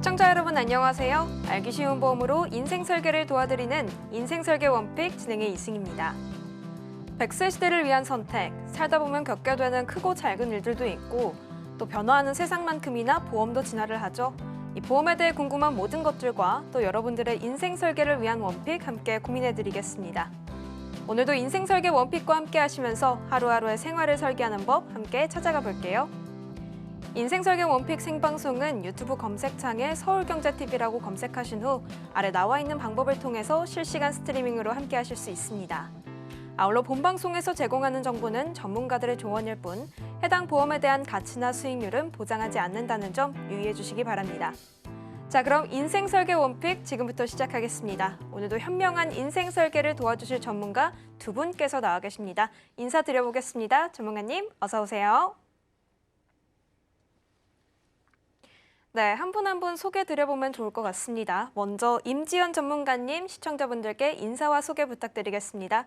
시청자 여러분 안녕하세요. 알기 쉬운 보험으로 인생 설계를 도와드리는 인생 설계 원픽 진행의 이승입니다. 100세 시대를 위한 선택, 살다 보면 겪게 되는 크고 작은 일들도 있고 또 변화하는 세상만큼이나 보험도 진화를 하죠. 이 보험에 대해 궁금한 모든 것들과 또 여러분들의 인생 설계를 위한 원픽 함께 고민해드리겠습니다. 오늘도 인생 설계 원픽과 함께 하시면서 하루하루의 생활을 설계하는 법 함께 찾아가 볼게요. 인생 설계 원픽 생방송은 유튜브 검색창에 서울경제TV라고 검색하신 후 아래 나와 있는 방법을 통해서 실시간 스트리밍으로 함께 하실 수 있습니다. 아울러 본방송에서 제공하는 정보는 전문가들의 조언일 뿐 해당 보험에 대한 가치나 수익률은 보장하지 않는다는 점 유의해 주시기 바랍니다. 자, 그럼 인생 설계 원픽 지금부터 시작하겠습니다. 오늘도 현명한 인생 설계를 도와주실 전문가 두 분께서 나와 계십니다. 인사드려보겠습니다. 전문가님, 어서 오세요. 네, 한 분 한 분 소개드려보면 좋을 것 같습니다. 먼저 임지연 전문가님, 시청자분들께 인사와 소개 부탁드리겠습니다.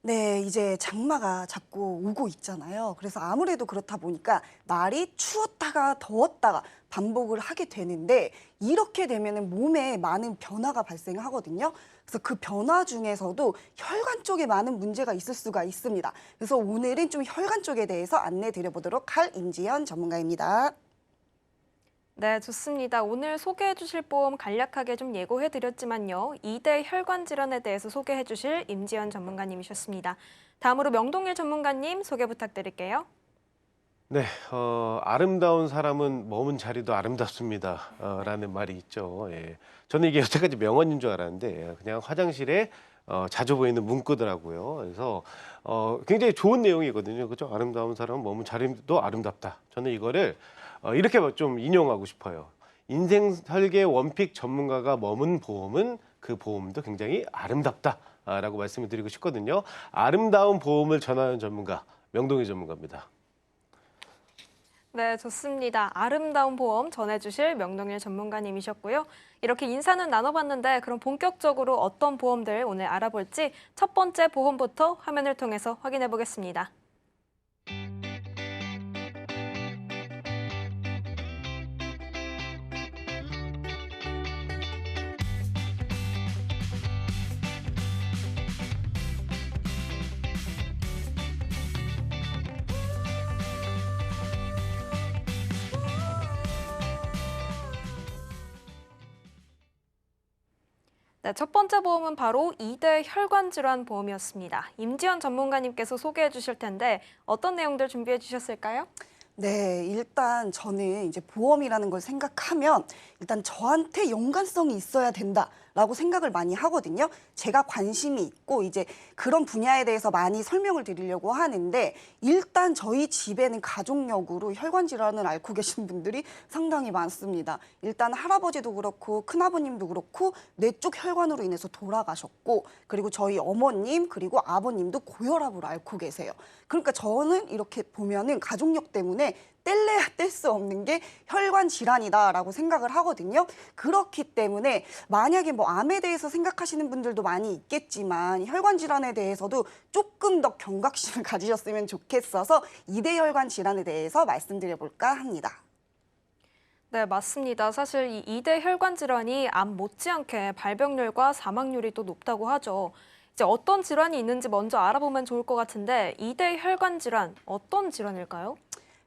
네, 이제 장마가 자꾸 오고 있잖아요. 그래서 아무래도 그렇다 보니까 날이 추웠다가 더웠다가 반복을 하게 되는데 이렇게 되면은 몸에 많은 변화가 발생하거든요. 그래서 그 변화 중에서도 혈관 쪽에 많은 문제가 있을 수가 있습니다. 그래서 오늘은 좀 혈관 쪽에 대해서 안내 드려보도록 할 임지연 전문가입니다. 네, 좋습니다. 오늘 소개해 주실 보험 간략하게 좀 예고해 드렸지만요. 2대 혈관 질환에 대해서 소개해 주실 임지연 전문가님이셨습니다. 다음으로 명동일 전문가님 소개 부탁드릴게요. 네, 아름다운 사람은 머문 자리도 아름답습니다. 라는 말이 있죠. 예. 저는 이게 여태까지 명언인 줄 알았는데 그냥 화장실에 자주 보이는 문구더라고요. 그래서 굉장히 좋은 내용이거든요. 그죠? 아름다운 사람은 머문 자리도 아름답다. 저는 이거를 이렇게 좀 인용하고 싶어요. 인생 설계 원픽 전문가가 머문 보험은 그 보험도 굉장히 아름답다라고 말씀을 드리고 싶거든요. 아름다운 보험을 전하는 전문가, 명동희 전문가입니다. 네, 좋습니다. 아름다운 보험 전해주실 명동일 전문가님이셨고요. 이렇게 인사는 나눠봤는데 그럼 본격적으로 어떤 보험들 오늘 알아볼지 첫 번째 보험부터 화면을 통해서 확인해 보겠습니다. 네, 첫 번째 보험은 바로 2대 혈관 질환 보험이었습니다. 임지연 전문가님께서 소개해 주실 텐데 어떤 내용들 준비해 주셨을까요? 네, 일단 저는 이제 보험이라는 걸 생각하면 일단 저한테 연관성이 있어야 된다라고 생각을 많이 하거든요. 제가 관심이 있고 이제 그런 분야에 대해서 많이 설명을 드리려고 하는데 일단 저희 집에는 가족력으로 혈관 질환을 앓고 계신 분들이 상당히 많습니다. 일단 할아버지도 그렇고 큰아버님도 그렇고 뇌 쪽 혈관으로 인해서 돌아가셨고 그리고 저희 어머님 그리고 아버님도 고혈압으로 앓고 계세요. 그러니까 저는 이렇게 보면은 가족력 때문에 뗄래야 뗄 수 없는 게 혈관 질환이다라고 생각을 하거든요. 그렇기 때문에 만약에 뭐 암에 대해서 생각하시는 분들도 많이 있겠지만 혈관 질환에 대해서도 조금 더 경각심을 가지셨으면 좋겠어서 2대 혈관 질환에 대해서 말씀드려볼까 합니다. 네, 맞습니다. 사실 이 2대 혈관 질환이 암 못지않게 발병률과 사망률이 또 높다고 하죠. 이제 어떤 질환이 있는지 먼저 알아보면 좋을 것 같은데 2대 혈관 질환, 어떤 질환일까요?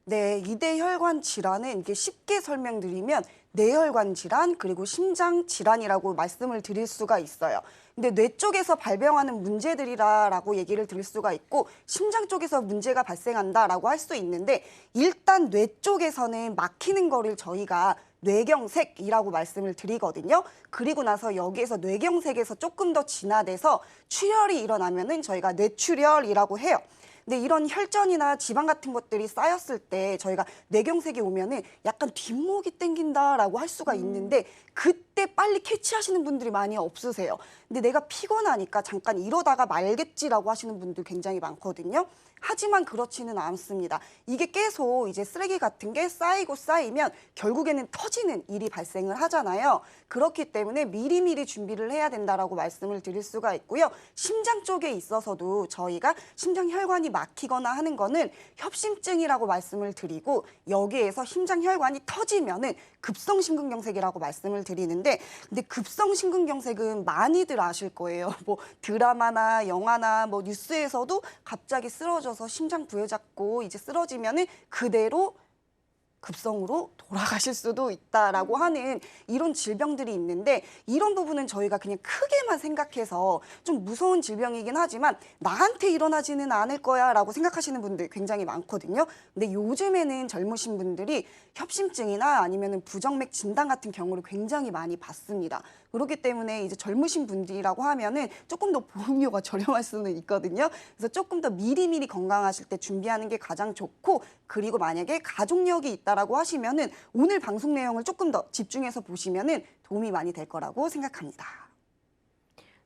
네, 2대 혈관 질환은 이게 쉽게 설명드리면 뇌혈관 질환 그리고 심장 질환이라고 말씀을 드릴 수가 있어요. 근데 뇌 쪽에서 발병하는 문제들이라고 얘기를 드릴 수가 있고 심장 쪽에서 문제가 발생한다라고 할 수 있는데 일단 뇌 쪽에서는 막히는 거를 저희가 뇌경색이라고 말씀을 드리거든요. 그리고 나서 여기에서 뇌경색에서 조금 더 진화돼서 출혈이 일어나면은 저희가 뇌출혈이라고 해요. 근데 이런 혈전이나 지방 같은 것들이 쌓였을 때 저희가 뇌경색이 오면은 약간 뒷목이 땡긴다라고 할 수가 있는데 그때 빨리 캐치하시는 분들이 많이 없으세요. 근데 내가 피곤하니까 잠깐 이러다가 말겠지라고 하시는 분들 굉장히 많거든요. 하지만 그렇지는 않습니다. 이게 계속 이제 쓰레기 같은 게 쌓이고 쌓이면 결국에는 터지는 일이 발생을 하잖아요. 그렇기 때문에 미리미리 준비를 해야 된다라고 말씀을 드릴 수가 있고요. 심장 쪽에 있어서도 저희가 심장 혈관이 막히거나 하는 거는 협심증이라고 말씀을 드리고, 여기에서 심장 혈관이 터지면은 급성심근경색이라고 말씀을 드리는데, 근데 급성심근경색은 많이들 아실 거예요. 뭐 드라마나 영화나 뭐 뉴스에서도 갑자기 쓰러져서 심장 부여잡고 이제 쓰러지면은 그대로 급성으로 돌아가실 수도 있다라고 하는 이런 질병들이 있는데, 이런 부분은 저희가 그냥 크게만 생각해서 좀 무서운 질병이긴 하지만 나한테 일어나지는 않을 거야 라고 생각하시는 분들 굉장히 많거든요. 근데 요즘에는 젊으신 분들이 협심증이나 아니면 부정맥 진단 같은 경우를 굉장히 많이 받습니다. 그렇기 때문에 이제 젊으신 분들이라고 하면은 조금 더 보험료가 저렴할 수는 있거든요. 그래서 조금 더 미리미리 건강하실 때 준비하는 게 가장 좋고, 그리고 만약에 가족력이 있다라고 하시면은 오늘 방송 내용을 조금 더 집중해서 보시면은 도움이 많이 될 거라고 생각합니다.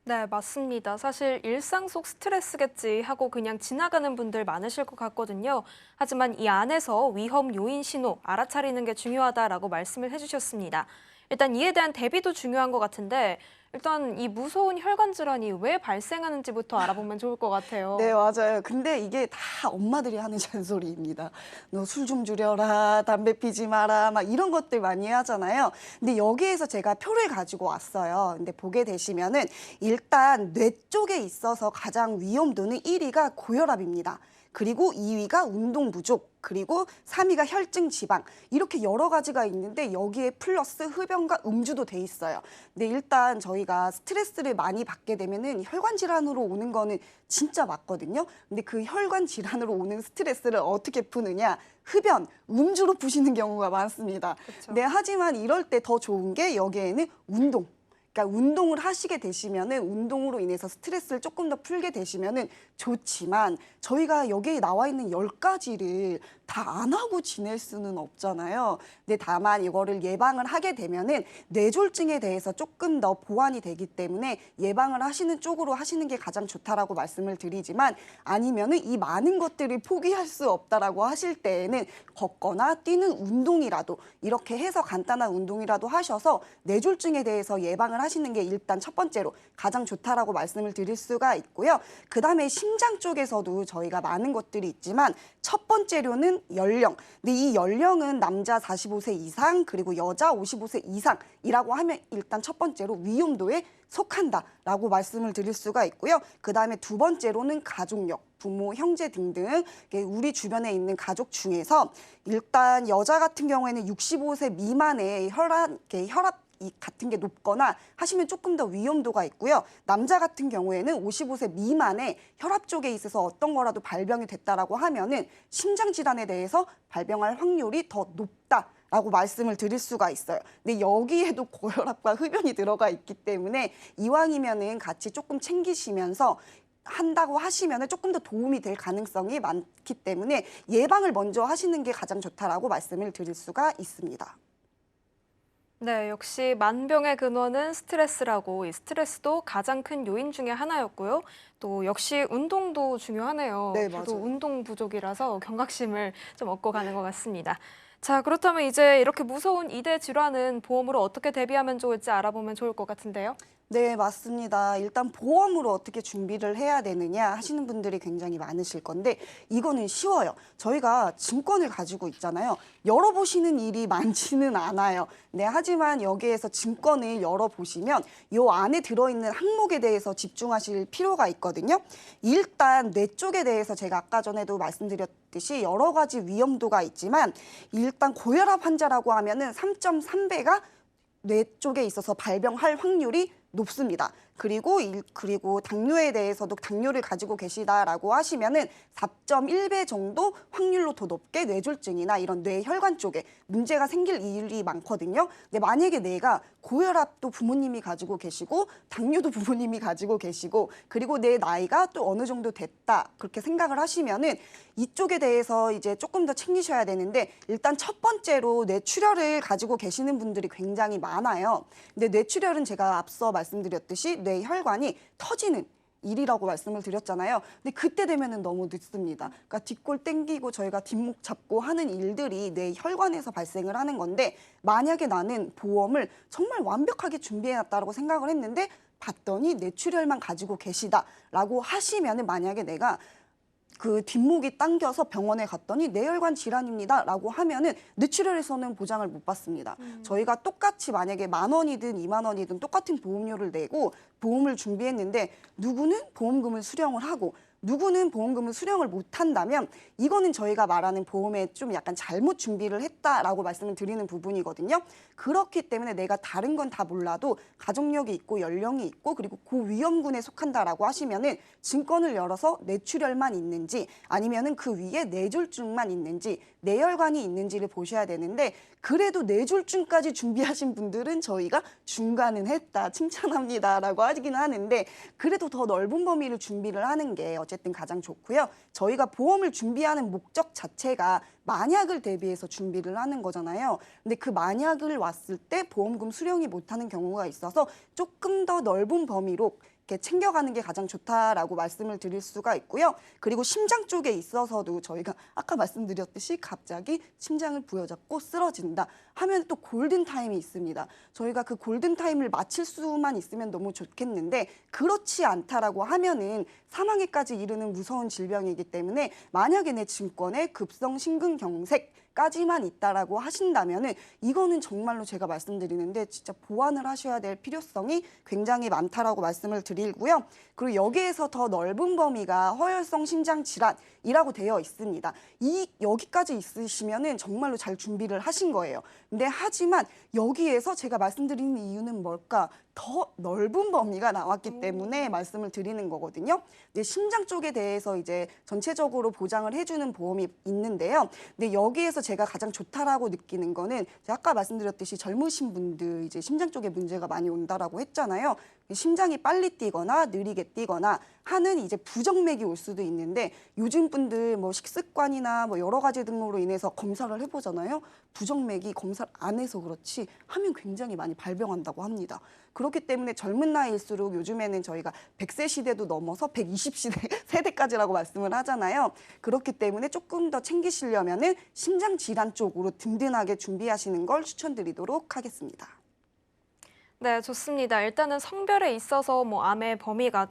네, 맞습니다. 사실 일상 속 스트레스겠지 하고 그냥 지나가는 분들 많으실 것 같거든요. 하지만 이 안에서 위험 요인 신호 알아차리는 게 중요하다라고 말씀을 해주셨습니다. 일단 이에 대한 대비도 중요한 것 같은데, 일단 이 무서운 혈관 질환이 왜 발생하는지부터 알아보면 좋을 것 같아요. 네, 맞아요. 근데 이게 다 엄마들이 하는 잔소리입니다. 너 술 좀 줄여라, 담배 피지 마라, 막 이런 것들 많이 하잖아요. 근데 여기에서 제가 표를 가지고 왔어요. 근데 보게 되시면은 일단 뇌 쪽에 있어서 가장 위험도는 1위가 고혈압입니다. 그리고 2위가 운동 부족, 그리고 3위가 혈증 지방, 이렇게 여러 가지가 있는데 여기에 플러스 흡연과 음주도 돼 있어요. 근데 일단 저희가 스트레스를 많이 받게 되면은 혈관 질환으로 오는 거는 진짜 맞거든요. 근데 그 혈관 질환으로 오는 스트레스를 어떻게 푸느냐? 흡연, 음주로 푸시는 경우가 많습니다. 그쵸. 네, 하지만 이럴 때 더 좋은 게 여기에는 운동. 그러니까 운동을 하시게 되시면은 운동으로 인해서 스트레스를 조금 더 풀게 되시면은 좋지만, 저희가 여기에 나와 있는 10가지를 다 안 하고 지낼 수는 없잖아요. 근데 다만 이거를 예방을 하게 되면은 뇌졸중에 대해서 조금 더 보완이 되기 때문에 예방을 하시는 쪽으로 하시는 게 가장 좋다라고 말씀을 드리지만, 아니면은 이 많은 것들을 포기할 수 없다라고 하실 때에는 걷거나 뛰는 운동이라도, 이렇게 해서 간단한 운동이라도 하셔서 뇌졸중에 대해서 예방을 하시는 게 일단 첫 번째로 가장 좋다라고 말씀을 드릴 수가 있고요. 그다음에 심장 쪽에서도 저희가 많은 것들이 있지만, 첫 번째로는 연령. 근데 이 연령은 남자 45세 이상 그리고 여자 55세 이상이라고 하면 일단 첫 번째로 위험도에 속한다라고 말씀을 드릴 수가 있고요. 그다음에 두 번째로는 가족력. 부모, 형제 등등 우리 주변에 있는 가족 중에서 일단 여자 같은 경우에는 65세 미만의 혈압 같은 게 높거나 하시면 조금 더 위험도가 있고요. 남자 같은 경우에는 55세 미만의 혈압 쪽에 있어서 어떤 거라도 발병이 됐다라고 하면은 심장 질환에 대해서 발병할 확률이 더 높다라고 말씀을 드릴 수가 있어요. 근데 여기에도 고혈압과 흡연이 들어가 있기 때문에 이왕이면은 같이 조금 챙기시면서 한다고 하시면 조금 더 도움이 될 가능성이 많기 때문에 예방을 먼저 하시는 게 가장 좋다라고 말씀을 드릴 수가 있습니다. 네, 역시 만병의 근원은 스트레스라고, 이 스트레스도 가장 큰 요인 중에 하나였고요. 또 역시 운동도 중요하네요. 네, 저도 맞아요. 운동 부족이라서 경각심을 좀 얻고 가는 것 같습니다. 자, 그렇다면 이제 이렇게 무서운 이대 질환은 보험으로 어떻게 대비하면 좋을지 알아보면 좋을 것 같은데요. 네, 맞습니다. 일단 보험으로 어떻게 준비를 해야 되느냐 하시는 분들이 굉장히 많으실 건데, 이거는 쉬워요. 저희가 증권을 가지고 있잖아요. 열어보시는 일이 많지는 않아요. 네, 하지만 여기에서 증권을 열어보시면 이 안에 들어있는 항목에 대해서 집중하실 필요가 있거든요. 일단 뇌 쪽에 대해서 제가 아까 전에도 말씀드렸듯이 여러 가지 위험도가 있지만, 일단 고혈압 환자라고 하면은 3.3배가 뇌 쪽에 있어서 발병할 확률이 높습니다. 그리고 당뇨에 대해서도 당뇨를 가지고 계시다라고 하시면은 4.1배 정도 확률로 더 높게 뇌졸중이나 이런 뇌혈관 쪽에 문제가 생길 일이 많거든요. 근데 만약에 내가 고혈압도 부모님이 가지고 계시고 당뇨도 부모님이 가지고 계시고 그리고 내 나이가 또 어느 정도 됐다 그렇게 생각을 하시면은 이쪽에 대해서 이제 조금 더 챙기셔야 되는데, 일단 첫 번째로 뇌출혈을 가지고 계시는 분들이 굉장히 많아요. 근데 뇌출혈은 제가 앞서 말씀드렸듯이 뇌혈관이 터지는 일이라고 말씀을 드렸잖아요. 근데 그때 되면은 너무 늦습니다. 그러니까 뒷골 땡기고 저희가 뒷목 잡고 하는 일들이 내 혈관에서 발생을 하는 건데 만약에 나는 보험을 정말 완벽하게 준비해놨다라고 생각을 했는데 봤더니 뇌출혈만 가지고 계시다라고 하시면은 만약에 내가 그 뒷목이 당겨서 병원에 갔더니 뇌혈관 질환입니다라고 하면은 뇌출혈에서는 보장을 못 받습니다. 저희가 똑같이 만약에 10,000원이든 20,000원이든 똑같은 보험료를 내고 보험을 준비했는데 누구는 보험금을 수령을 하고 누구는 보험금을 수령을 못 한다면 이거는 저희가 말하는 보험에 좀 약간 잘못 준비를 했다라고 말씀을 드리는 부분이거든요. 그렇기 때문에 내가 다른 건 다 몰라도 가족력이 있고 연령이 있고 그리고 고위험군에 속한다라고 하시면은 증권을 열어서 뇌출혈만 있는지 아니면은 그 위에 뇌졸중만 있는지 뇌혈관이 있는지를 보셔야 되는데 그래도 뇌졸중까지 준비하신 분들은 저희가 중간은 했다 칭찬합니다라고 하기는 하는데 그래도 더 넓은 범위를 준비를 하는 게 어쨌든 가장 좋고요. 저희가 보험을 준비하는 목적 자체가 만약을 대비해서 준비를 하는 거잖아요. 근데 그 만약을 왔을 때 보험금 수령이 못하는 경우가 있어서 조금 더 넓은 범위로 이렇게 챙겨가는 게 가장 좋다라고 말씀을 드릴 수가 있고요. 그리고 심장 쪽에 있어서도 저희가 아까 말씀드렸듯이 갑자기 심장을 부여잡고 쓰러진다 하면 또 골든타임이 있습니다. 저희가 그 골든타임을 맞출 수만 있으면 너무 좋겠는데 그렇지 않다라고 하면은 사망에까지 이르는 무서운 질병이기 때문에 만약에 내 증권에 급성 심근경색 까지만 있다라고 하신다면은 이거는 정말로 제가 말씀드리는데 진짜 보완을 하셔야 될 필요성이 굉장히 많다라고 말씀을 드리고요. 그리고 여기에서 더 넓은 범위가 허혈성 심장 질환이라고 되어 있습니다. 여기까지 있으시면은 정말로 잘 준비를 하신 거예요. 근데 하지만 여기에서 제가 말씀드리는 이유는 뭘까? 더 넓은 범위가 나왔기 때문에 말씀을 드리는 거거든요. 이제 심장 쪽에 대해서 이제 전체적으로 보장을 해주는 보험이 있는데요. 근데 여기에서 제가 가장 좋다라고 느끼는 거는 제가 아까 말씀드렸듯이 젊으신 분들 이제 심장 쪽에 문제가 많이 온다라고 했잖아요. 심장이 빨리 뛰거나 느리게 뛰거나 하는 이제 부정맥이 올 수도 있는데 요즘 분들 뭐 식습관이나 뭐 여러 가지 등으로 인해서 검사를 해보잖아요. 부정맥이 검사를 안 해서 그렇지 하면 굉장히 많이 발병한다고 합니다. 그렇기 때문에 젊은 나이일수록 요즘에는 저희가 100세 시대도 넘어서 120세대 세대까지라고 말씀을 하잖아요. 그렇기 때문에 조금 더 챙기시려면은 심장 질환 쪽으로 든든하게 준비하시는 걸 추천드리도록 하겠습니다. 네, 좋습니다. 일단은 성별에 있어서 뭐 암의 범위가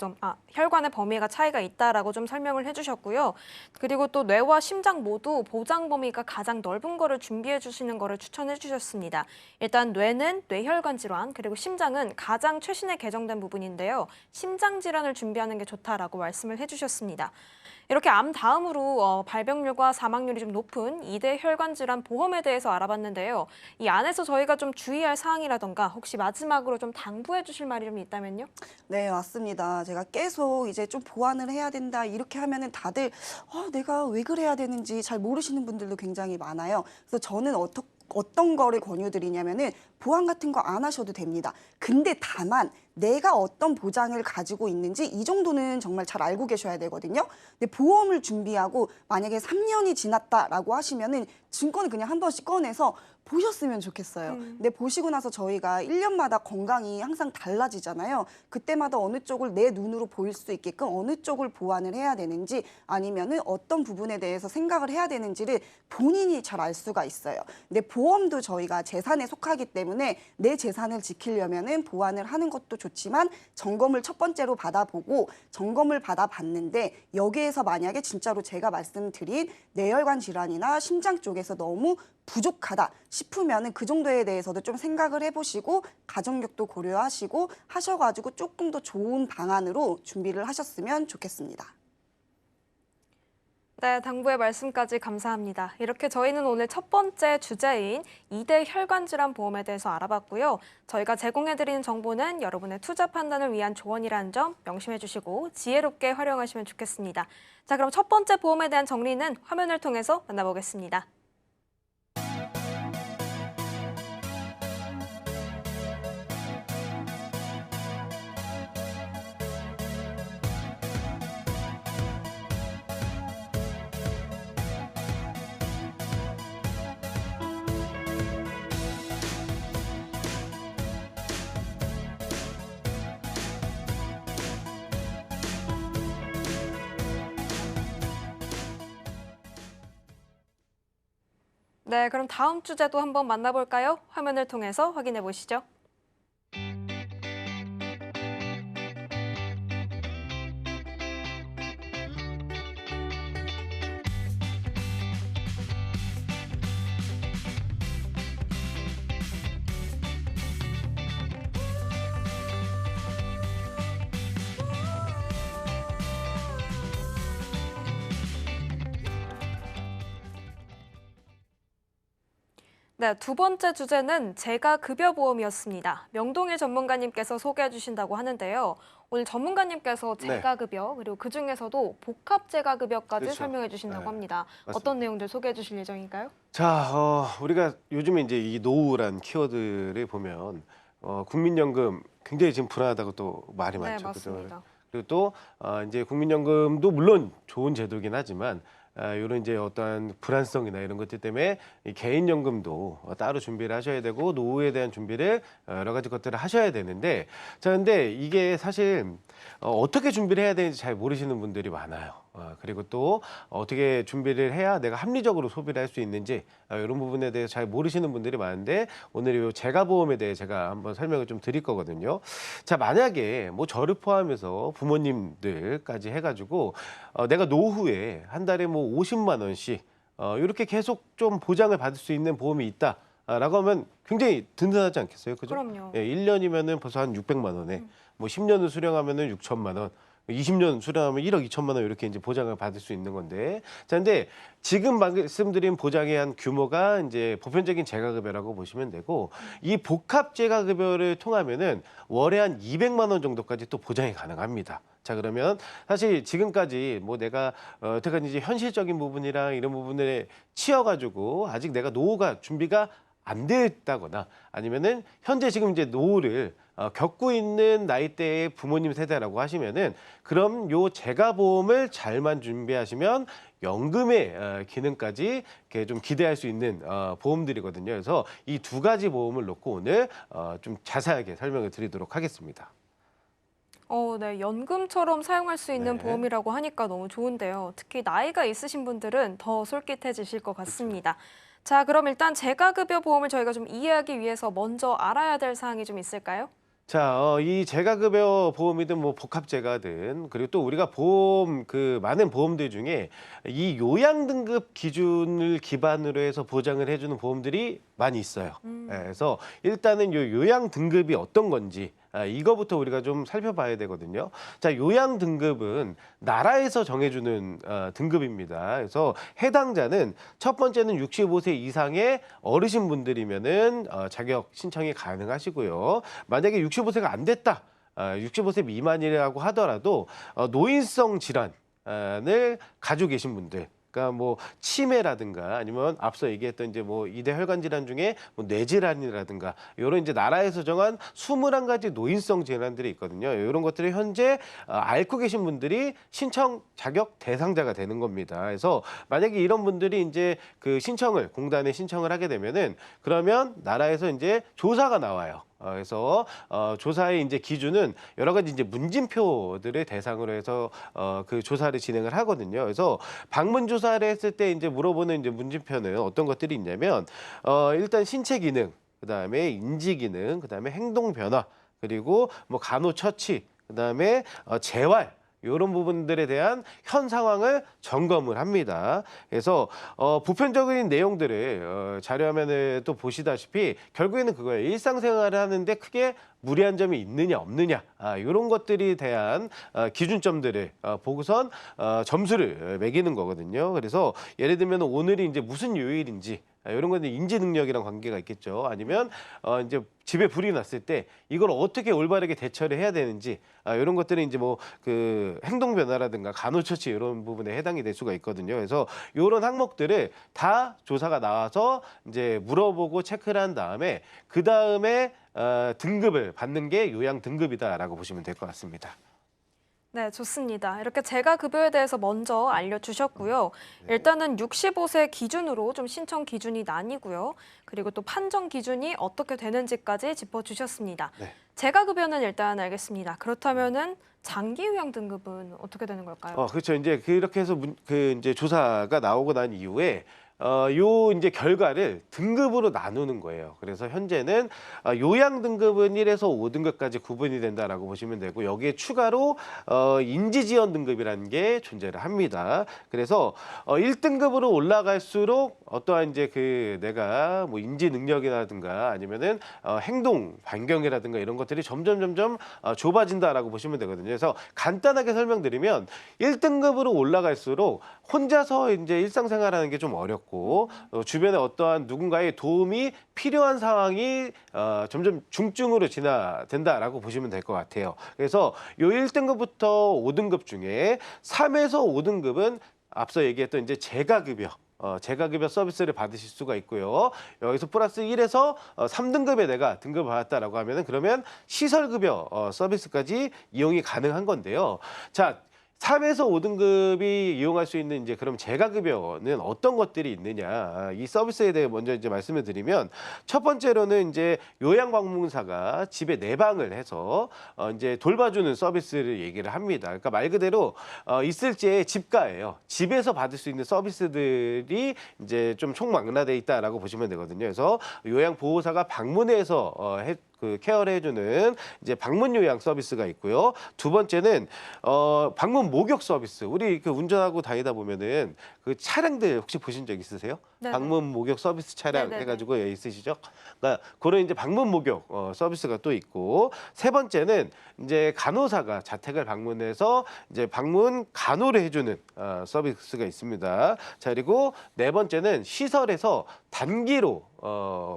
혈관의 범위가 차이가 있다라고 좀 설명을 해주셨고요. 그리고 또 뇌와 심장 모두 보장 범위가 가장 넓은 거를 준비해 주시는 거를 추천해 주셨습니다. 일단 뇌는 뇌혈관 질환, 그리고 심장은 가장 최신에 개정된 부분인데요. 심장 질환을 준비하는 게 좋다라고 말씀을 해주셨습니다. 이렇게 암 다음으로 발병률과 사망률이 좀 높은 2대 혈관 질환 보험에 대해서 알아봤는데요. 이 안에서 저희가 좀 주의할 사항이라던가 혹시 마지막으로 좀 당부해 주실 말이 좀 있다면요? 네, 맞습니다. 제가 계속 이제 좀 보완을 해야 된다 이렇게 하면은 다들 내가 왜 그래야 되는지 잘 모르시는 분들도 굉장히 많아요. 그래서 저는 어떤 거를 권유드리냐면은 보완 같은 거 안 하셔도 됩니다. 근데 다만 내가 어떤 보장을 가지고 있는지 이 정도는 정말 잘 알고 계셔야 되거든요. 근데 보험을 준비하고 만약에 3년이 지났다라고 하시면은 증권을 그냥 한 번씩 꺼내서 보셨으면 좋겠어요. 근데 보시고 나서 저희가 1년마다 건강이 항상 달라지잖아요. 그때마다 어느 쪽을 내 눈으로 보일 수 있게끔 어느 쪽을 보완을 해야 되는지 아니면은 어떤 부분에 대해서 생각을 해야 되는지를 본인이 잘 알 수가 있어요. 근데 보험도 저희가 재산에 속하기 때문에 내 재산을 지키려면은 보완을 하는 것도 좋지만 점검을 첫 번째로 받아보고 점검을 받아봤는데 여기에서 만약에 진짜로 제가 말씀드린 뇌혈관 질환이나 심장 쪽에서 너무 부족하다 싶으면은 그 정도에 대해서도 좀 생각을 해보시고 가족력도 고려하시고 하셔가지고 조금 더 좋은 방안으로 준비를 하셨으면 좋겠습니다. 네, 당부의 말씀까지 감사합니다. 이렇게 저희는 오늘 첫 번째 주제인 2대 혈관 질환 보험에 대해서 알아봤고요. 저희가 제공해드리는 정보는 여러분의 투자 판단을 위한 조언이라는 점 명심해 주시고 지혜롭게 활용하시면 좋겠습니다. 자, 그럼 첫 번째 보험에 대한 정리는 화면을 통해서 만나보겠습니다. 네, 그럼 다음 주제도 한번 만나볼까요? 화면을 통해서 확인해 보시죠. 네, 두 번째 주제는 재가급여보험이었습니다. 명동일 전문가님께서 소개해 주신다고 하는데요. 오늘 전문가님께서 네. 재가급여 그리고 그중에서도 복합재가급여까지 그렇죠. 설명해 주신다고 네, 합니다. 맞습니다. 어떤 내용들 소개해 주실 예정인가요? 자, 우리가 요즘에 이제 이 노후란 키워드를 보면 국민연금 굉장히 지금 불안하다고 또 말이 네, 많죠. 그죠? 맞습니다. 그리고 또 이제 국민연금도 물론 좋은 제도긴 하지만 이런 이제 어떠한 불안성이나 이런 것들 때문에 이 개인연금도 따로 준비를 하셔야 되고 노후에 대한 준비를 여러 가지 것들을 하셔야 되는데 자 근데 이게 사실 어떻게 준비를 해야 되는지 잘 모르시는 분들이 많아요. 그리고 또 어떻게 준비를 해야 내가 합리적으로 소비를 할 수 있는지 이런 부분에 대해서 잘 모르시는 분들이 많은데 오늘 이 재가보험에 대해 제가 한번 설명을 좀 드릴 거거든요. 자 만약에 뭐 저를 포함해서 부모님들까지 해가지고 내가 노후에 한 달에 뭐 50만 원씩 이렇게 계속 좀 보장을 받을 수 있는 보험이 있다. 라고 하면 굉장히 든든하지 않겠어요? 그죠? 그럼요. 예, 1년이면은 벌써 한 600만 원에 뭐 10년을 수령하면은 6천만 원, 20년 수령하면 1억 2천만 원 이렇게 이제 보장을 받을 수 있는 건데. 자, 근데 지금 말씀드린 보장에 한 규모가 이제 보편적인 재가급여라고 보시면 되고 이 복합 재가급여를 통하면은 월에 한 200만 원 정도까지 또 보장이 가능합니다. 자 그러면 사실 지금까지 뭐 내가 어떻게든지 이제 현실적인 부분이랑 이런 부분에 치여가지고 아직 내가 노후가 준비가 안 됐다거나 아니면은 현재 지금 이제 노후를 겪고 있는 나이대의 부모님 세대라고 하시면은 그럼 요 재가보험을 잘만 준비하시면 연금의 기능까지 이렇게 좀 기대할 수 있는 보험들이거든요. 그래서 이 두 가지 보험을 놓고 오늘 좀 자세하게 설명을 드리도록 하겠습니다. 네, 연금처럼 사용할 수 있는 네. 보험이라고 하니까 너무 좋은데요. 특히 나이가 있으신 분들은 더 솔깃해지실 것 같습니다. 자, 그럼 일단 재가급여 보험을 저희가 좀 이해하기 위해서 먼저 알아야 될 사항이 좀 있을까요? 자, 이 재가급여 보험이든 뭐 복합재가든 그리고 또 우리가 보험 그 많은 보험들 중에 이 요양 등급 기준을 기반으로 해서 보장을 해주는 보험들이 많이 있어요. 그래서 일단은 요 요양 등급이 어떤 건지 이거부터 우리가 좀 살펴봐야 되거든요. 자, 요양 등급은 나라에서 정해주는 등급입니다. 그래서 해당자는 첫 번째는 65세 이상의 어르신분들이면은 자격 신청이 가능하시고요. 만약에 65세가 안 됐다, 65세 미만이라고 하더라도 노인성 질환을 가지고 계신 분들. 그러니까 뭐 치매라든가 아니면 앞서 얘기했던 이제 뭐 이대 혈관 질환 중에 뭐 뇌질환이라든가 이런 이제 나라에서 정한 21가지 노인성 질환들이 있거든요. 이런 것들을 현재 앓고 계신 분들이 신청 자격 대상자가 되는 겁니다. 그래서 만약에 이런 분들이 이제 그 신청을 공단에 신청을 하게 되면은 그러면 나라에서 이제 조사가 나와요. 그래서 조사의 이제 기준은 여러 가지 이제 문진표들을 대상으로 해서 그 조사를 진행을 하거든요. 그래서 방문 조사를 했을 때 이제 물어보는 이제 문진표는 어떤 것들이 있냐면 일단 신체 기능, 그다음에 인지 기능, 그다음에 행동 변화, 그리고 뭐 간호처치, 그다음에 재활 이런 부분들에 대한 현 상황을 점검을 합니다. 그래서 보편적인 내용들을 자료화면을 또 보시다시피 결국에는 그거예요. 일상생활을 하는데 크게 무리한 점이 있느냐 없느냐 이런 것들에 대한 기준점들을 보고선 점수를 매기는 거거든요. 그래서 예를 들면 오늘이 이제 무슨 요일인지 이런 건 인지 능력이랑 관계가 있겠죠. 아니면 이제 집에 불이 났을 때 이걸 어떻게 올바르게 대처를 해야 되는지 이런 것들은 이제 뭐 그 행동 변화라든가 간호처치 이런 부분에 해당이 될 수가 있거든요. 그래서 이런 항목들을 다 조사가 나와서 이제 물어보고 체크를 한 다음에 그 다음에 등급을 받는 게 요양 등급이다라고 보시면 될 것 같습니다. 네, 좋습니다. 이렇게 재가급여에 대해서 먼저 알려주셨고요. 일단은 65세 기준으로 좀 신청 기준이 나뉘고요. 그리고 또 판정 기준이 어떻게 되는지까지 짚어주셨습니다. 네. 재가급여는 일단 알겠습니다. 그렇다면은 장기 요양 등급은 어떻게 되는 걸까요? 그렇죠. 이제 그렇게 해서 그 이제 조사가 나오고 난 이후에 요 이제 결과를 등급으로 나누는 거예요. 그래서 현재는 요양 등급은 1에서 5등급까지 구분이 된다라고 보시면 되고 여기에 추가로 인지 지원 등급이라는 게 존재를 합니다. 그래서 1등급으로 올라갈수록 어떠한 이제 그 내가 뭐 인지 능력이라든가 아니면은 행동 반경이라든가 이런 것들이 점점 좁아진다라고 보시면 되거든요. 그래서 간단하게 설명드리면 1등급으로 올라갈수록 혼자서 이제 일상생활하는 게 좀 어렵고 주변에 어떠한 누군가의 도움이 필요한 상황이 점점 중증으로 진화된다라고 보시면 될 것 같아요. 그래서 요 1등급부터 5등급 중에 3에서 5등급은 앞서 얘기했던 이제 재가급여. 재가급여 서비스를 받으실 수가 있고요. 여기서 플러스 1에서 3등급에 내가 등급을 받았다라고 하면은 그러면 시설급여 서비스까지 이용이 가능한 건데요. 자, 3에서 5등급이 이용할 수 있는 이제 그럼 재가급여는 어떤 것들이 있느냐 이 서비스에 대해 먼저 이제 말씀을 드리면 첫 번째로는 이제 요양방문사가 집에 내방을 해서 이제 돌봐주는 서비스를 얘기를 합니다. 그러니까 말 그대로 있을지의 집가예요. 집에서 받을 수 있는 서비스들이 이제 좀 총망라돼 있다라고 보시면 되거든요. 그래서 요양보호사가 방문해서 그 케어를 해주는 이제 방문 요양 서비스가 있고요. 두 번째는 방문 목욕 서비스. 우리 그 운전하고 다니다 보면은 그 차량들 혹시 보신 적 있으세요? 네네. 방문 목욕 서비스 차량 네네네. 해가지고 있으시죠? 그러니까 그런 이제 방문 목욕 서비스가 또 있고 세 번째는 이제 간호사가 자택을 방문해서 이제 방문 간호를 해주는 서비스가 있습니다. 자 그리고 네 번째는 시설에서 단기로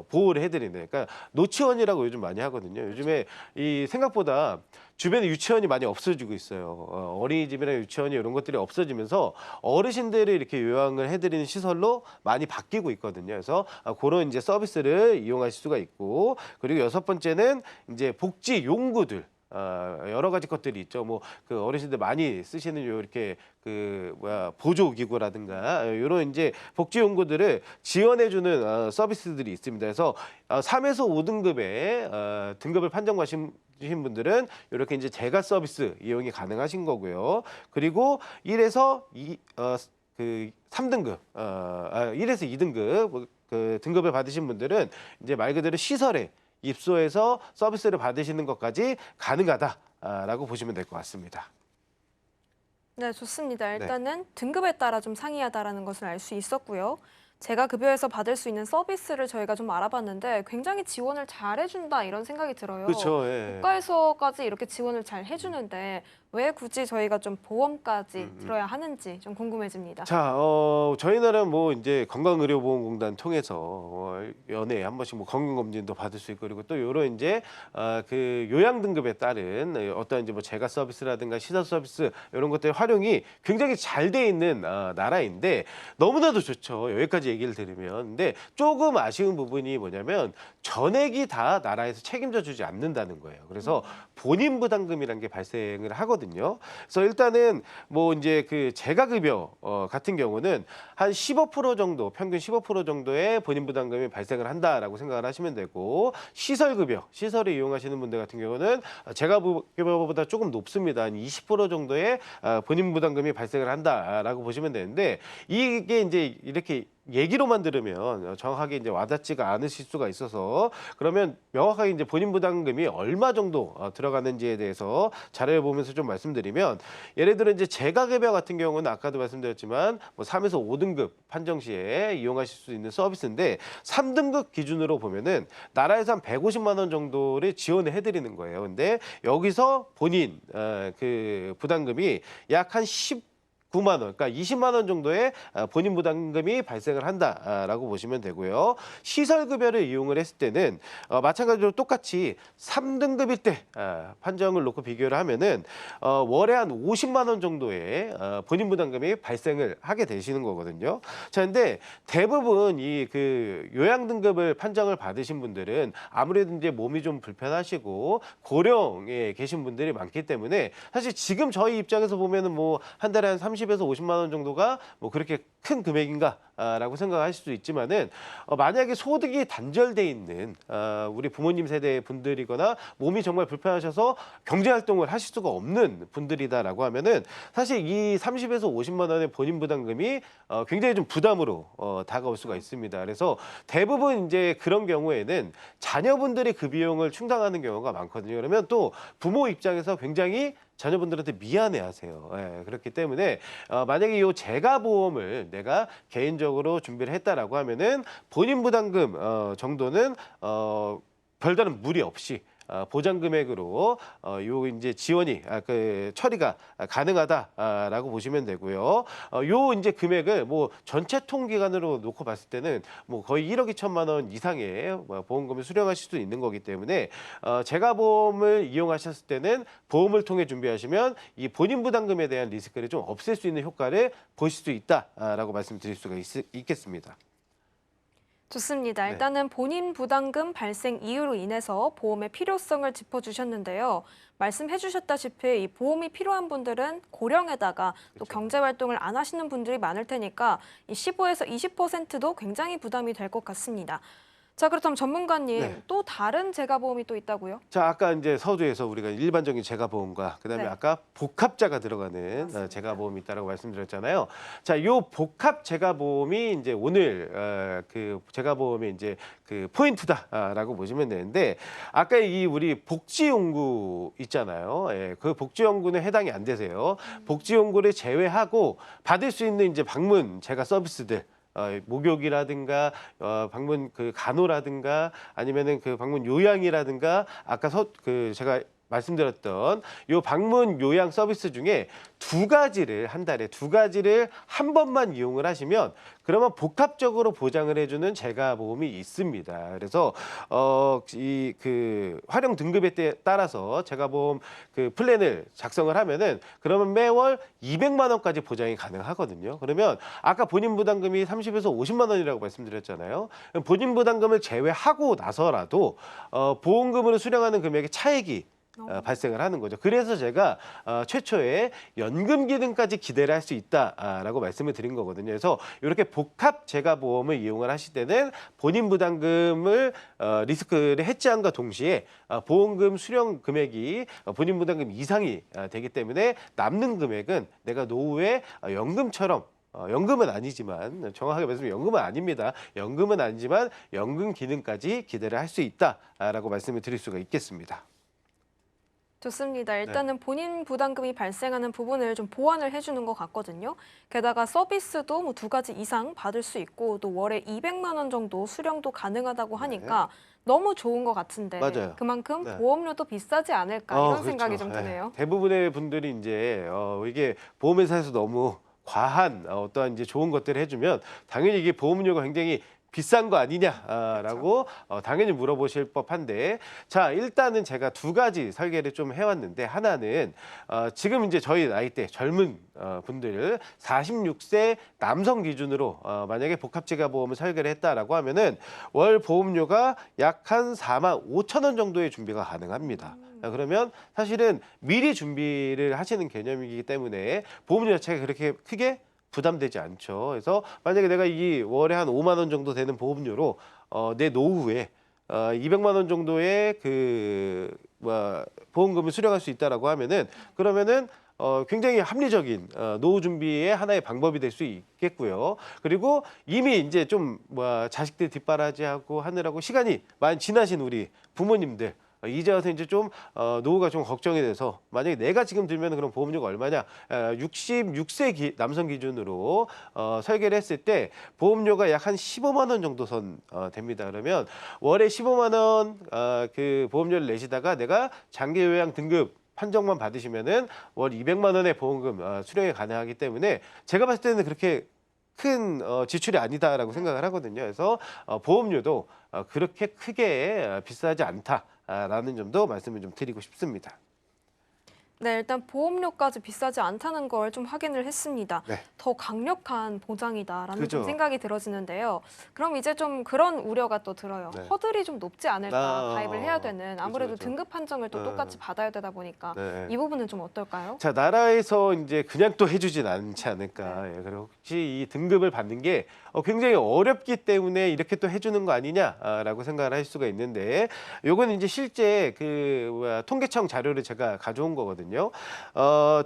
보호를 해드리는 그러니까 노치원이라고 요즘 많이 하거든요. 요즘에 이 생각보다 주변에 유치원이 많이 없어지고 있어요. 어린이집이나 유치원이 이런 것들이 없어지면서 어르신들을 이렇게 요양을 해드리는 시설로 많이 바뀌고 있거든요. 그래서 그런 이제 서비스를 이용하실 수가 있고 그리고 여섯 번째는 이제 복지 용구들. 여러 가지 것들이 있죠. 뭐 그 어르신들 많이 쓰시는 요 이렇게 그 보조 기구라든가 이런 이제 복지 용구들을 지원해주는 서비스들이 있습니다. 그래서 3에서 5등급의 등급을 판정받으신 분들은 이렇게 이제 재가 서비스 이용이 가능하신 거고요. 그리고 1에서 3등급, 1에서 2등급 그 등급을 받으신 분들은 이제 말 그대로 시설에 입소해서 서비스를 받으시는 것까지 가능하다라고 보시면 될 것 같습니다. 네, 좋습니다. 일단은 등급에 따라 좀 상이하다라는 것을 알 수 있었고요. 제가 급여에서 받을 수 있는 서비스를 저희가 좀 알아봤는데 굉장히 지원을 잘 해준다 이런 생각이 들어요. 그렇죠. 예. 국가에서까지 이렇게 지원을 잘 해주는데 왜 굳이 저희가 좀 보험까지 들어야 하는지 좀 궁금해집니다. 자, 저희 나라는 뭐 이제 건강의료보험공단 통해서 연애에 한 번씩 뭐 건강검진도 받을 수 있고 그리고 또 요런 이제 그 요양 등급에 따른 어떤 이제 뭐 재가 서비스라든가 시설 서비스 이런 것들 활용이 굉장히 잘 돼 있는 나라인데 너무나도 좋죠. 여기까지 얘기를 드리면. 근데 조금 아쉬운 부분이 뭐냐면 전액이 다 나라에서 책임져 주지 않는다는 거예요. 그래서 본인 부담금이라는 게 발생을 하거든요. 그래서 일단은 뭐 이제 그 재가급여 같은 경우는 한 15% 정도, 평균 15% 정도의 본인 부담금이 발생을 한다라고 생각을 하시면 되고 시설급여, 시설을 이용하시는 분들 같은 경우는 재가급여보다 조금 높습니다. 한 20% 정도의 본인 부담금이 발생을 한다라고 보시면 되는데 이게 이제 이렇게 얘기로만 들으면 정확하게 이제 와닿지가 않으실 수가 있어서 그러면 명확하게 이제 본인 부담금이 얼마 정도 들어가는지에 대해서 자료를 보면서 좀 말씀드리면 예를 들어 이제 재가급여 같은 경우는 아까도 말씀드렸지만 뭐 3에서 5등급 판정 시에 이용하실 수 있는 서비스인데 3등급 기준으로 보면은 나라에서 한 150만 원 정도를 지원을 해드리는 거예요. 근데 여기서 본인 그 부담금이 약 한 9만 원, 그러니까 20만 원 정도의 본인 부담금이 발생을 한다라고 보시면 되고요. 시설급여를 이용을 했을 때는 마찬가지로 똑같이 3등급일 때 판정을 놓고 비교를 하면은 월에 한 50만 원 정도의 본인 부담금이 발생을 하게 되시는 거거든요. 자, 근데 대부분 이 그 요양 등급을 판정을 받으신 분들은 아무래도 이제 몸이 좀 불편하시고 고령에 계신 분들이 많기 때문에 사실 지금 저희 입장에서 보면은 뭐 한 달에 한 30에서 50만 원 정도가 뭐 그렇게 큰 금액인가라고 생각하실 수도 있지만은 만약에 소득이 단절돼 있는 우리 부모님 세대 분들이거나 몸이 정말 불편하셔서 경제 활동을 하실 수가 없는 분들이다라고 하면은 사실 이 30에서 50만 원의 본인 부담금이 굉장히 좀 부담으로 다가올 수가 있습니다. 그래서 대부분 이제 그런 경우에는 자녀분들이 그 비용을 충당하는 경우가 많거든요. 그러면 또 부모 입장에서 굉장히 자녀분들한테 미안해하세요. 예, 그렇기 때문에 만약에 이 재가보험을 내가 개인적으로 준비를 했다라고 하면은 본인 부담금 정도는 별다른 무리 없이 보장 금액으로 요 이제 지원이 그 처리가 가능하다라고 보시면 되고요. 요 이제 금액을 뭐 전체 통 기간으로 놓고 봤을 때는 뭐 거의 1억 2천만 원 이상의 보험금을 수령하실 수 있는 거기 때문에 재가보험을 이용하셨을 때는 보험을 통해 준비하시면 이 본인 부담금에 대한 리스크를 좀 없앨 수 있는 효과를 보실 수 있다라고 말씀드릴 수가 있겠습니다. 좋습니다. 네. 일단은 본인 부담금 발생 이유로 인해서 보험의 필요성을 짚어주셨는데요. 말씀해주셨다시피 이 보험이 필요한 분들은 고령에다가 또 그렇죠. 경제 활동을 안 하시는 분들이 많을 테니까 이 15에서 20%도 굉장히 부담이 될 것 같습니다. 자, 그렇다면 전문가님, 네. 또 다른 재가보험이 또 있다고요? 자, 아까 이제 서두에서 우리가 일반적인 재가보험과 그다음에 네. 아까 복합자가 들어가는 맞습니다. 재가보험이 있다라고 말씀드렸잖아요. 자, 요 복합 재가보험이 이제 오늘 그 재가보험의 이제 그 포인트다라고 보시면 되는데 아까 이 우리 복지용구 있잖아요. 예, 그 복지용구는 해당이 안 되세요. 복지용구를 제외하고 받을 수 있는 이제 방문 재가 서비스들. 목욕이라든가 방문 그 간호라든가 아니면은 그 방문 요양이라든가 아까 그 제가 말씀드렸던 요 방문 요양 서비스 중에 두 가지를 한 달에 두 가지를 한 번만 이용을 하시면 그러면 복합적으로 보장을 해주는 재가보험이 있습니다. 그래서 이 그 활용 등급에 따라서 재가보험 그 플랜을 작성을 하면은 그러면 매월 200만 원까지 보장이 가능하거든요. 그러면 아까 본인 부담금이 30에서 50만 원이라고 말씀드렸잖아요. 본인 부담금을 제외하고 나서라도 보험금으로 수령하는 금액의 차액이 발생을 하는 거죠. 그래서 제가 최초에 연금 기능까지 기대를 할 수 있다라고 말씀을 드린 거거든요. 그래서 이렇게 복합 재가보험을 이용을 하실 때는 본인 부담금을 리스크를 해지함과 동시에 보험금 수령 금액이 본인 부담금 이상이 되기 때문에 남는 금액은 내가 노후에 연금처럼 연금은 아니지만 정확하게 말씀드리면 연금은 아닙니다. 연금은 아니지만 연금 기능까지 기대를 할 수 있다라고 말씀을 드릴 수가 있겠습니다. 좋습니다. 일단은 본인 부담금이 발생하는 부분을 좀 보완을 해주는 것 같거든요. 게다가 서비스도 뭐 2가지 이상 받을 수 있고 또 월에 200만 원 정도 수령도 가능하다고 하니까 너무 좋은 것 같은데 맞아요. 그만큼 네. 보험료도 비싸지 않을까 이런 그렇죠. 생각이 좀 드네요. 대부분의 분들이 이제 이게 보험회사에서 너무 과한 어떠한 이제 좋은 것들을 해주면 당연히 이게 보험료가 굉장히 비싼 거 아니냐라고 당연히 물어보실 법한데 자 일단은 제가 두 가지 설계를 좀 해왔는데 하나는 지금 이제 저희 나이대 젊은 분들 46세 남성 기준으로 만약에 복합재가보험을 설계를 했다라고 하면은 월 보험료가 약 한 4만 5천 원 정도의 준비가 가능합니다. 그러면 사실은 미리 준비를 하시는 개념이기 때문에 보험료 자체가 그렇게 크게 부담되지 않죠. 그래서 만약에 내가 이 월에 한 5만 원 정도 되는 보험료로 내 노후에 200만 원 정도의 그 보험금을 수령할 수 있다라고 하면은 그러면은 굉장히 합리적인 노후 준비의 하나의 방법이 될 수 있겠고요. 그리고 이미 이제 좀 자식들 뒷바라지하고 하느라고 시간이 많이 지나신 우리 부모님들 이제 와서 이제 좀 노후가 좀 걱정이 돼서 만약에 내가 지금 들면 그럼 보험료가 얼마냐? 66세 남성 기준으로 설계를 했을 때 보험료가 약 한 15만 원 정도 선 됩니다. 그러면 월에 15만 원 그 보험료를 내시다가 내가 장기 요양 등급 판정만 받으시면은 월 200만 원의 보험금 수령이 가능하기 때문에 제가 봤을 때는 그렇게 큰 지출이 아니다라고 생각을 하거든요. 그래서 보험료도 그렇게 크게 비싸지 않다라는 점도 말씀을 좀 드리고 싶습니다. 네, 일단 보험료까지 비싸지 않다는 걸 좀 확인을 했습니다. 네. 더 강력한 보장이다라는 좀 그죠. 생각이 들어지는데요. 그럼 이제 좀 그런 우려가 또 들어요. 네. 허들이 좀 높지 않을까, 가입을 해야 되는. 아무래도 그죠. 등급 판정을 또 똑같이 받아야 되다 보니까 네. 이 부분은 좀 어떨까요? 자, 나라에서 이제 그냥 또 해주진 않지 않을까. 예, 그리고 혹시 이 등급을 받는 게 굉장히 어렵기 때문에 이렇게 또 해주는 거 아니냐라고 생각을 할 수가 있는데, 요거는 이제 실제 통계청 자료를 제가 가져온 거거든요.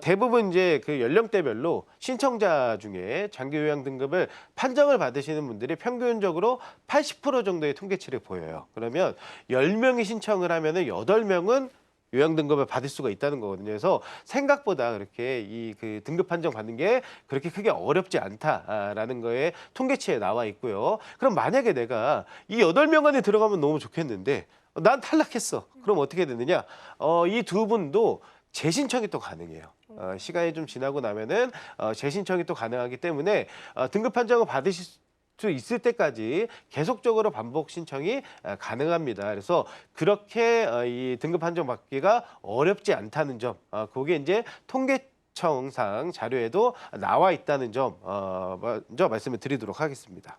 대부분 이제 그 연령대별로 신청자 중에 장기 요양 등급을 판정을 받으시는 분들이 평균적으로 80% 정도의 통계치를 보여요. 그러면 10명이 신청을 하면은 8명은 요양 등급을 받을 수가 있다는 거거든요. 그래서 생각보다 그렇게 이 그 등급 판정 받는 게 그렇게 크게 어렵지 않다라는 거에 통계치에 나와 있고요. 그럼 만약에 내가 이 8명 안에 들어가면 너무 좋겠는데 난 탈락했어. 그럼 어떻게 되느냐? 이 두 분도 재신청이 또 가능해요. 시간이 좀 지나고 나면은 재신청이 또 가능하기 때문에 등급 판정을 받으실 수 있을 때까지 계속적으로 반복 신청이 가능합니다. 그래서 그렇게 이 등급 판정 받기가 어렵지 않다는 점, 그게 이제 통계청상 자료에도 나와 있다는 점 먼저 말씀을 드리도록 하겠습니다.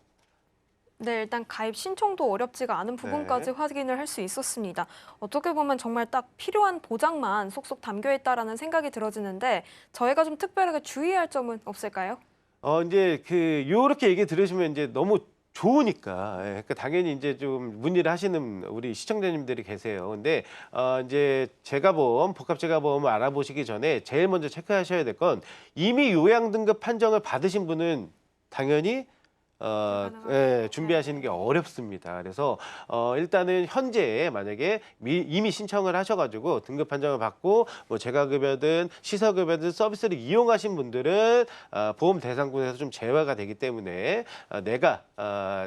네, 일단 가입 신청도 어렵지가 않은 부분까지 확인을 할 수 있었습니다. 어떻게 보면 정말 딱 필요한 보장만 속속 담겨 있다라는 생각이 들어지는데 저희가 좀 특별하게 주의할 점은 없을까요? 이제 요렇게 얘기 들으시면 이제 너무 좋으니까, 예, 그러니까 당연히 이제 좀 문의를 하시는 우리 시청자님들이 계세요. 근데 이제 재가보험, 복합재가보험을 알아보시기 전에 제일 먼저 체크하셔야 될 건 이미 요양 등급 판정을 받으신 분은 당연히 준비하시는 게 어렵습니다. 그래서 일단은 현재 만약에 이미 신청을 하셔가지고 등급 판정을 받고 뭐 재가급여든 시설급여든 서비스를 이용하신 분들은 보험 대상군에서 좀 제외가 되기 때문에 내가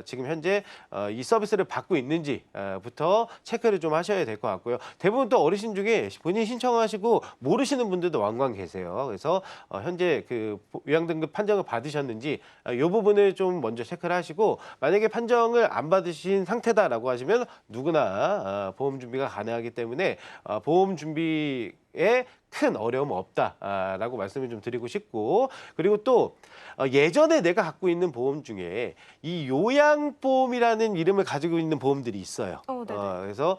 지금 현재 이 서비스를 받고 있는지부터 체크를 좀 하셔야 될 것 같고요. 대부분 또 어르신 중에 본인이 신청하시고 모르시는 분들도 왕왕 계세요. 그래서 현재 그 요양 등급 판정을 받으셨는지 이 부분을 좀 먼저 체크를 하시고, 만약에 판정을 안 받으신 상태다라고 하시면 누구나 보험 준비가 가능하기 때문에 보험 준비에 큰 어려움 없다라고 말씀을 좀 드리고 싶고, 그리고 또 예전에 내가 갖고 있는 보험 중에 이 요양보험이라는 이름을 가지고 있는 보험들이 있어요. 그래서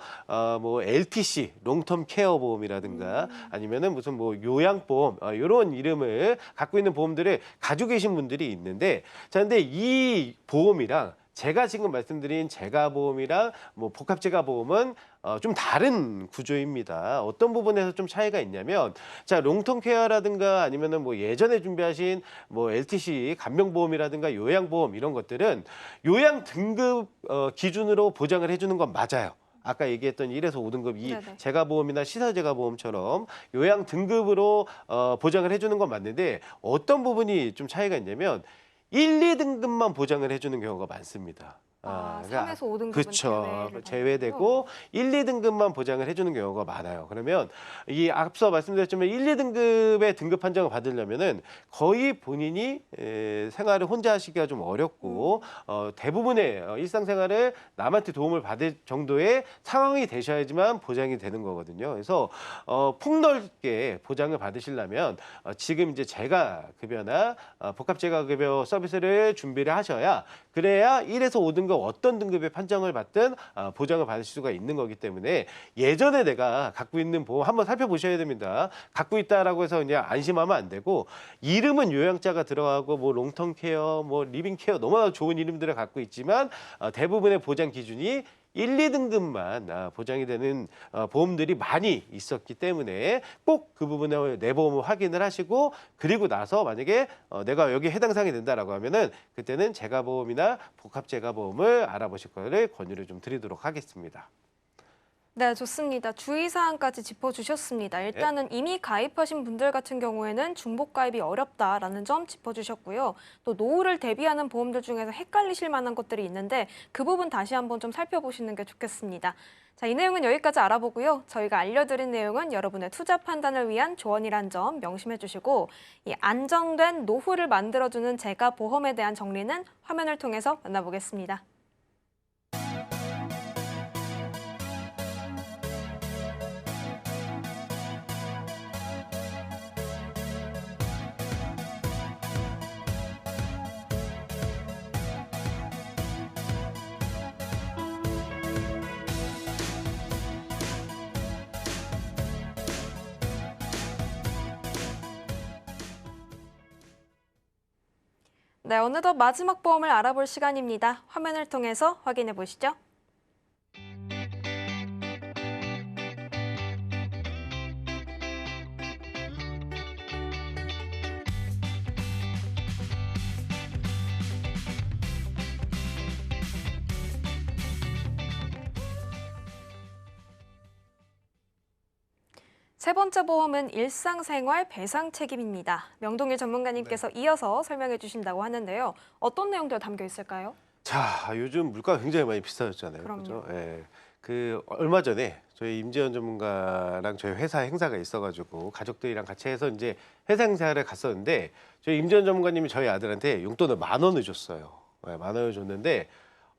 뭐 LTC, 롱텀 케어 보험이라든가 아니면은 무슨 뭐 요양보험 이런 이름을 갖고 있는 보험들을 가지고 계신 분들이 있는데, 자, 근데 이 보험이랑 제가 지금 말씀드린 재가보험이랑 뭐 복합재가보험은 좀 다른 구조입니다. 어떤 부분에서 좀 차이가 있냐면, 자, 롱텀 케어라든가 아니면은 뭐 예전에 준비하신 뭐 LTC 간병보험이라든가 요양보험 이런 것들은 요양 등급 기준으로 보장을 해주는 건 맞아요. 아까 얘기했던 1에서 5등급 이 재가보험이나 시설재가보험처럼 요양 등급으로 보장을 해주는 건 맞는데, 어떤 부분이 좀 차이가 있냐면 1, 2등급만 보장을 해주는 경우가 많습니다. 3에서 5등급은 그렇죠. 제외되고 1, 2등급만 보장을 해주는 경우가 많아요. 그러면 이 앞서 말씀드렸지만 1, 2등급의 등급 판정을 받으려면은 거의 본인이 생활을 혼자 하시기가 좀 어렵고 대부분의 일상생활을 남한테 도움을 받을 정도의 상황이 되셔야지만 보장이 되는 거거든요. 그래서 폭넓게 보장을 받으시려면 지금 이제 재가급여나 복합재가급여 서비스를 준비를 하셔야, 그래야 1에서 5등급 어떤 등급의 판정을 받든 보장을 받을 수가 있는 거기 때문에, 예전에 내가 갖고 있는 보험 한번 살펴보셔야 됩니다. 갖고 있다라고 해서 그냥 안심하면 안 되고, 이름은 요양자가 들어가고 뭐 롱텀 케어, 뭐 리빙 케어 너무나 좋은 이름들을 갖고 있지만 대부분의 보장 기준이 1, 2등급만 보장이 되는 보험들이 많이 있었기 때문에 꼭 그 부분에 내 보험을 확인을 하시고, 그리고 나서 만약에 내가 여기 해당 사항이 된다라고 하면은 그때는 재가보험이나 복합재가보험을 알아보실 거를 권유를 좀 드리도록 하겠습니다. 네, 좋습니다. 주의사항까지 짚어주셨습니다. 일단은 이미 가입하신 분들 같은 경우에는 중복 가입이 어렵다라는 점 짚어주셨고요. 또 노후를 대비하는 보험들 중에서 헷갈리실 만한 것들이 있는데 그 부분 다시 한번 좀 살펴보시는 게 좋겠습니다. 자, 이 내용은 여기까지 알아보고요. 저희가 알려드린 내용은 여러분의 투자 판단을 위한 조언이란 점 명심해 주시고, 이 안정된 노후를 만들어주는 재가보험에 대한 정리는 화면을 통해서 만나보겠습니다. 네, 어느덧 마지막 보험을 알아볼 시간입니다. 화면을 통해서 확인해 보시죠. 세 번째 보험은 일상생활 배상 책임입니다. 명동일 전문가님께서 이어서 설명해 주신다고 하는데요. 어떤 내용들 담겨 있을까요? 자, 요즘 물가가 굉장히 많이 비싸졌잖아요. 그럼요. 그죠? 예. 그 얼마 전에 저희 임지연 전문가랑 저희 회사 행사가 있어가지고 가족들이랑 같이 해서 이제 회사 행사를 갔었는데 저희 임지연 전문가님이 저희 아들한테 용돈을 10,000원을 줬어요. 예, 10,000원을 줬는데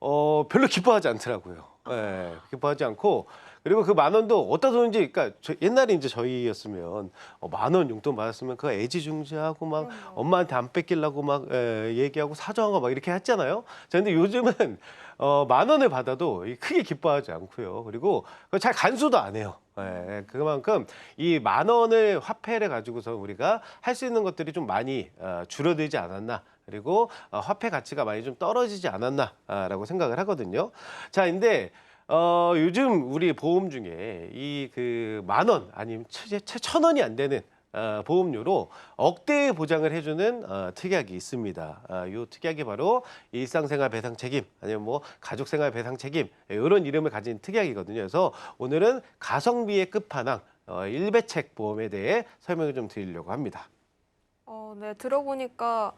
별로 기뻐하지 않더라고요. 예, 기뻐하지 않고 그리고 그 10,000원도 어디다 줬는지 그러니까 옛날에 이제 저희였으면 10,000원 용돈 받았으면 그거 애지중지하고 막 그럼요. 엄마한테 안 뺏기려고 막 얘기하고 사정하고 막 이렇게 했잖아요. 자, 근데 요즘은 10,000원을 받아도 크게 기뻐하지 않고요. 그리고 그거 잘 간수도 안 해요. 예, 그만큼 이 10,000원을 화폐를 가지고서 우리가 할 수 있는 것들이 좀 많이 줄어들지 않았나. 그리고 화폐 가치가 많이 좀 떨어지지 않았나라고 생각을 하거든요. 자, 근데 요즘 우리 보험 중에 이 그 10,000원 아니면 채 1,000원이 안 되는 보험료로 억대의 보장을 해주는 특약이 있습니다. 이 특약이 바로 일상생활 배상 책임 아니면 뭐 가족생활 배상 책임 이런 이름을 가진 특약이거든요. 그래서 오늘은 가성비의 끝판왕 일배책 보험에 대해 설명을 좀 드리려고 합니다. 네, 들어보니까